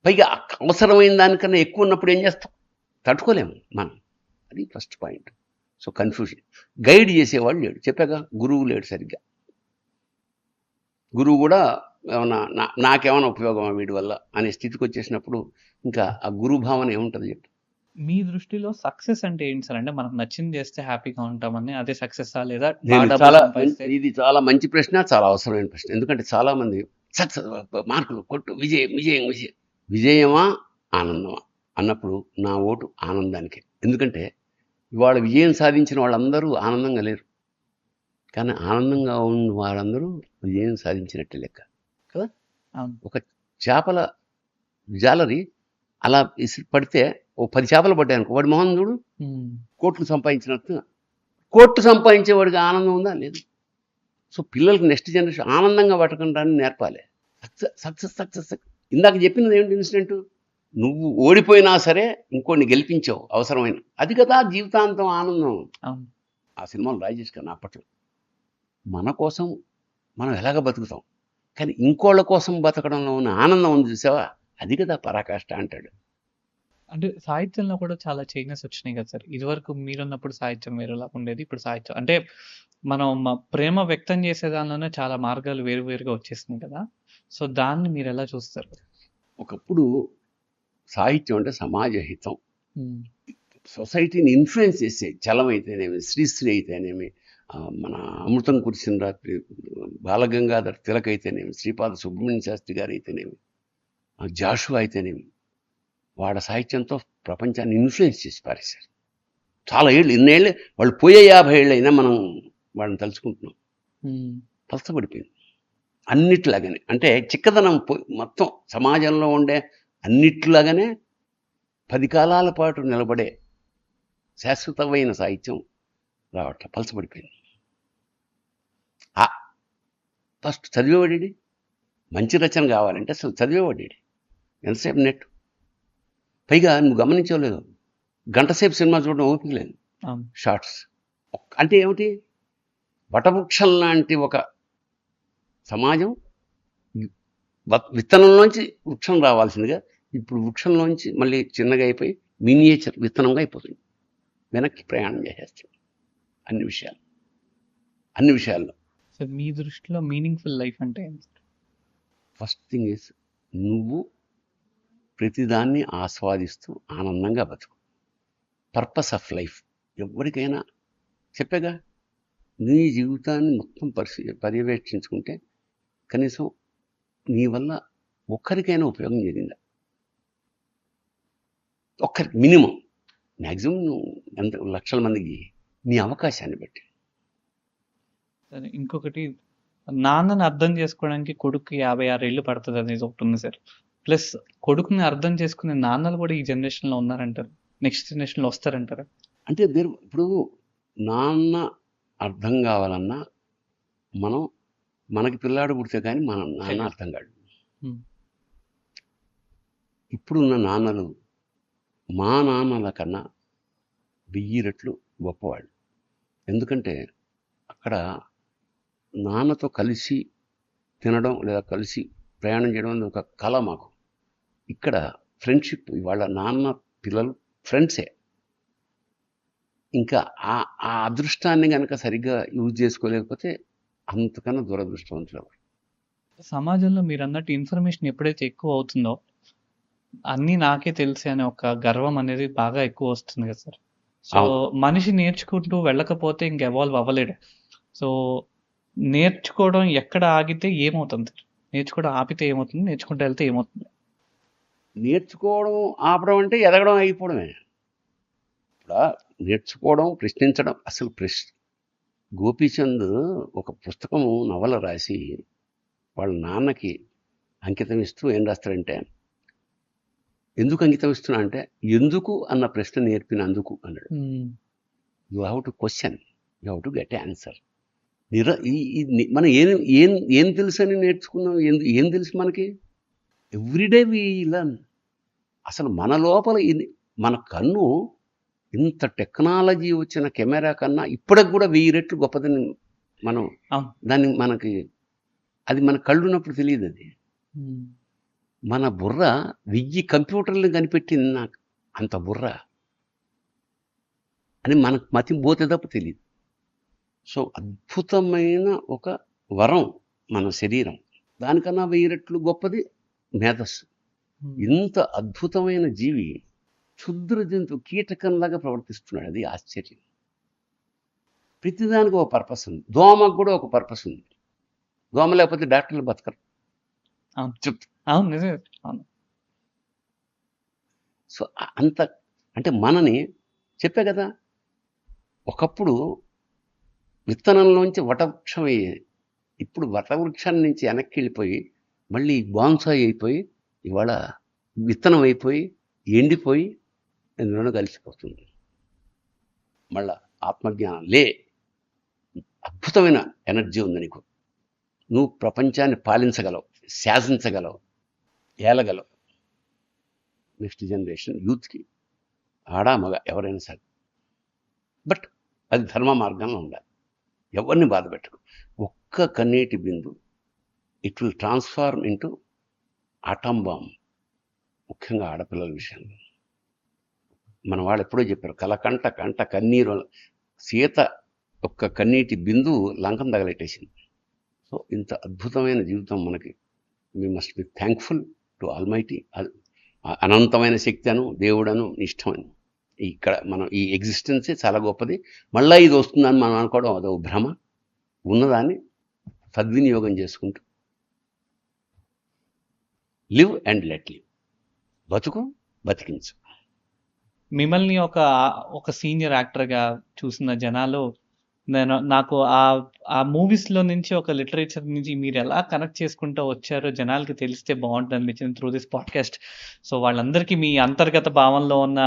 పైగా అవసరమైన దానికన్నా ఎక్కువ ఉన్నప్పుడు ఏం చేస్తాం? తట్టుకోలేము మనం. అది first point. So confusion. Guide చేసేవాళ్ళు లేడు, చెప్పాక గురువు లేడు సరిగ్గా. గురువు కూడా ఏమన్నా నాకేమైనా ఉపయోగమా వీడి వల్ల అనే స్థితికి వచ్చేసినప్పుడు ఇంకా ఆ గురు భావన ఏముంటుంది చెప్పు. మీ దృష్టిలో సక్సెస్ అంటే ఏంటి సార్? అంటే మనకు నచ్చింది చేస్తే హ్యాపీగా ఉంటామని, అదే సక్సెసా లేదా ఇది చాలా మంచి ప్రశ్న, చాలా అవసరమైన ప్రశ్న. ఎందుకంటే చాలా మంది సక్సెస్, మార్కులు కొట్టు, విజయమా ఆనందమా అన్నప్పుడు నా ఓటు ఆనందానికి. ఎందుకంటే ఇవాళ విజయం సాధించిన వాళ్ళందరూ ఆనందంగా లేరు, కానీ ఆనందంగా ఉన్న వారందరూ విజయం సాధించినట్టే లెక్క కదా. ఒక చేపల జాలరి అలా పడితే ఓ 10 చేపలు పడ్డాయి అనుకో, వాడి మొహం చూడు, కోట్లు సంపాదించినట్టు. కోట్లు సంపాదించేవాడికి ఆనందం ఉందా? లేదు. సో పిల్లలకి నెక్స్ట్ జనరేషన్ ఆనందంగా పట్టకుండానే నేర్పాలి. సక్సెస్ ఇందాక చెప్పినది ఏమిటి ఇన్సిడెంట్? నువ్వు ఓడిపోయినా సరే ఇంకోటిని గెలిపించావు అవసరమైన, అది కదా జీవితాంతం ఆనందం. ఆ సినిమాలో రాజేష్ గారు అప్పట్లో మన కోసం మనం ఎలాగ బతుకుతాం, కానీ ఇంకోళ్ళ కోసం బతకడంలో ఉన్న ఆనందం ఉంది చూసావా, అది కదా పరాకాష్ట అంటాడు. అంటే సాహిత్యంలో కూడా చాలా చేంజెస్ వచ్చినాయి కదా సార్. ఇదివరకు మీరున్నప్పుడు సాహిత్యం వేరేలా ఉండేది, ఇప్పుడు సాహిత్యం అంటే మనం ప్రేమ వ్యక్తం చేసే దానిలోనే చాలా మార్గాలు వేరువేరుగా వచ్చేసినాయి కదా. సో దాన్ని మీరు ఎలా చూస్తారు? ఒకప్పుడు సాహిత్యం అంటే సమాజ హితం, ఉమ్, సొసైటీని ఇన్ఫ్లుయెన్స్ చేసే చలం అయితేనేమి, శ్రీశ్రీ అయితేనేమి, మన అమృతం కురిసిన రాత్రి బాలగంగాధర్ తిలక్ అయితేనేమి, శ్రీపాద సుబ్రహ్మణ్య శాస్త్రి గారు అయితేనేమి, జాషువా అయితేనేమి, వాళ్ళ సాహిత్యంతో ప్రపంచాన్ని ఇన్ఫ్లుయెన్స్ చేసి పారేశారు. చాలా ఏళ్ళు, ఇన్నేళ్ళు, వాళ్ళు పోయే 50 ఏళ్ళు అయినా మనం వాళ్ళని తలుచుకుంటున్నాం. ఉమ్, పలసపడిపోయింది అన్నిట్లాగానే. అంటే చిక్కదనం మొత్తం సమాజంలో ఉండే అన్నిట్లాగానే 10 కాలాల పాటు నిలబడే శాశ్వతమైన సాహిత్యం రావట్లే, పలసపడిపోయింది. ఫస్ట్ చదివేవాడి, మంచి రచన కావాలంటే అసలు చదివేవాడి ఎంతసేపు నెట్. పైగా నువ్వు గమనించలేదు, గంటసేపు సినిమా చూడడం ఓపిక లేదు. అవును. షార్ట్స్ అంటే ఏమిటి, వటవృక్షం లాంటి ఒక సమాజం విత్తనంలోంచి వృక్షం రావాల్సిందిగా ఇప్పుడు వృక్షంలోంచి మళ్ళీ చిన్నగా అయిపోయి మినియేచర్ విత్తనంగా అయిపోతుంది, వెనక్కి ప్రయాణం చేసేస్తుంది అన్ని విషయాల్లో. సో మీ దృష్టిలో మీనింగ్ఫుల్ లైఫ్ అంటే ఏంటి? ఫస్ట్ థింగ్ ఈజ్, నువ్వు ప్రతిదాన్ని ఆస్వాదిస్తూ ఆనందంగా బతుకు. పర్పస్ ఆఫ్ లైఫ్ ఎవరికైనా చెప్పాగా, నీ జీవితాన్ని మొత్తం పర్యవేక్షించుకుంటే కనీసం నీ వల్ల ఒక్కరికైనా ఉపయోగం జరిగిందా? ఒక్కరికి మినిమం, మ్యాక్సిమం ఎంత లక్షల మందికి నీ అవకాశాన్ని బట్టి. సరే, ఇంకొకటి, నాన్నని అర్థం చేసుకోవడానికి కొడుకు 56 ఏళ్ళు పడుతుంది అనేది ఒకటి ఉంది సార్. ప్లస్ కొడుకుని అర్థం చేసుకునే నాన్నలు కూడా ఈ జనరేషన్లో ఉన్నారంటారు, నెక్స్ట్ జనరేషన్లో వస్తారంటారా? అంటే ఇప్పుడు నాన్న అర్థం కావాలన్నా మనకి పిల్లాడు పుడితే కానీ మన నాన్న అర్థం కాడు. ఇప్పుడున్న నాన్నలు మా నాన్నల కన్నా 1000 రెట్లు గొప్పవాళ్ళు. ఎందుకంటే అక్కడ నాన్నతో కలిసి తినడం లేదా కలిసి ప్రయాణం చేయడం అనేది ఒక కళ మాకు. ఇక్కడ ఫ్రెండ్షిప్, ఇవాళ నాన్న పిల్లలు ఫ్రెండ్సే. ఇంకా ఆ అదృష్టాన్ని కనుక సరిగ్గా యూజ్ చేసుకోలేకపోతే అంతకన్నా దురదృష్టవంతులు. సమాజంలో మీరు అన్నట్టు ఇన్ఫర్మేషన్ ఎప్పుడైతే ఎక్కువ అవుతుందో అన్నీ నాకే తెలిసి అనే ఒక గర్వం అనేది బాగా ఎక్కువ వస్తుంది కదా సార్. సో మనిషి నేర్చుకుంటూ వెళ్ళకపోతే ఇంక ఎవాల్వ్ అవ్వలేడు. సో నేర్చుకోవడం ఎక్కడ ఆగితే ఏమవుతుంది సార్? నేర్చుకోవడం ఆపితే ఏమవుతుంది? నేర్చుకుంటూ వెళ్తే ఏమవుతుంది? నేర్చుకోవడం ఆపడం అంటే ఎదగడం అయిపోవడమే. ఇప్పుడు నేర్చుకోవడం, ప్రశ్నించడం. అసలు గోపీచంద్ ఒక పుస్తకము నవల రాసి వాళ్ళ నాన్నకి అంకితం ఇస్తూ ఏం రాస్తాడంటే, ఎందుకు అంకితం ఇస్తున్నా అంటే, ఎందుకు అన్న ప్రశ్న నేర్పినందుకు అన్నాడు. You have to question, you have to get answer. మనం ఏం తెలుసు అని నేర్చుకున్నాం, ఏం తెలుసు మనకి? Everyday we learn. అసలు మన లోపల మన కన్ను ఇంత టెక్నాలజీ వచ్చిన కెమెరా కన్నా ఇప్పటికి కూడా 1000 రెట్లు గొప్పదని మనం దాన్ని అది మన కళ్ళున్నప్పుడు తెలియదు. అది మన బుర్ర 1000 కంప్యూటర్లు కనిపెట్టింది. నాకు అంత బుర్ర అని మనకు మతి పోతే తప్ప తెలియదు. సో అద్భుతమైన ఒక వరం మన శరీరం. దానికన్నా 1000 రెట్లు గొప్పది మేధస్సు. ఇంత అద్భుతమైన జీవి క్షుద్ర జంతువు కీటకంలాగా ప్రవర్తిస్తున్నాడు. అది ఆశ్చర్యం. ప్రతిదానికి ఒక పర్పస్ ఉంది. దోమకు కూడా ఒక పర్పస్ ఉంది. దోమ లేకపోతే డాక్టర్లు బతకరు. సో అంత అంటే మనని చెప్పే కదా, ఒకప్పుడు విత్తనంలోంచి వటవృక్షం అయ్యేది. ఇప్పుడు వటవృక్షాన్ని నుంచి వెనక్కి వెళ్ళిపోయి మళ్ళీ బాన్సాయి అయిపోయి ఇవాళ విత్తనం అయిపోయి ఎండిపోయి అందులోనే కలిసిపోతుంది. మళ్ళా ఆత్మజ్ఞానం అద్భుతమైన ఎనర్జీ ఉంది నీకు. నువ్వు ప్రపంచాన్ని పాలించగలవు, శాసించగలవు, ఏలగలవు. నెక్స్ట్ జనరేషన్ యూత్కి, ఆడా మగ ఎవరైనా సరే. బట్ అది ధర్మ మార్గంలో ఉండాలి. ఎవరిని బాధ పెట్టకు. ఒక్క కన్నీటి బిందు it will transform into atom bomb. ముఖ్యంగా ఆడపిల్లల విషయంలో మన వాళ్ళు ఎప్పుడో చెప్పారు, కంట కన్నీరు. సీత ఒక్క కన్నీటి బిందువు లంకం తగలెట్టేసింది. సో ఇంత అద్భుతమైన జీవితం మనకి. We must be thankful to almighty. అనంతమైన శక్తి అను దేవుడను ఇష్టమని ఇక్కడ మనం ఈ ఎగ్జిస్టెన్సే చాలా గొప్పది. మళ్ళీ ఇది వస్తుందని మనం అనుకోవడం అదో భ్రమ. ఉన్నదాన్ని సద్వినియోగం చేసుకుంటూ లివ్ అండ్ లెట్ లివ్, బతుకు బతికించు. మిమ్మల్ని ఒక సీనియర్ యాక్టర్గా చూసిన జనాలు నాకు ఆ మూవీస్లో నుంచి ఒక లిటరేచర్ నుంచి మీరు ఎలా కనెక్ట్ చేసుకుంటూ వచ్చారో జనాలకి తెలిస్తే బాగుంటుంది అనిపించింది త్రూ దిస్ పాడ్కాస్ట్. సో వాళ్ళందరికీ మీ అంతర్గత భావంలో ఉన్న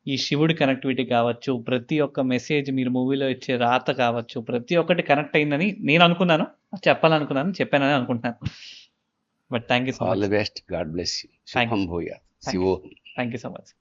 ఈ శివుడి కనెక్టివిటీ కావచ్చు, ప్రతి ఒక్క మెసేజ్ మీరు మూవీలో ఇచ్చే రాత కావచ్చు, ప్రతి ఒక్కటి కనెక్ట్ అయిందని నేను అనుకున్నాను, చెప్పానని అనుకుంటున్నాను. But thank you so all much. The best. God bless you. శుభం భూయాత్. శివోహం. Thank you so much.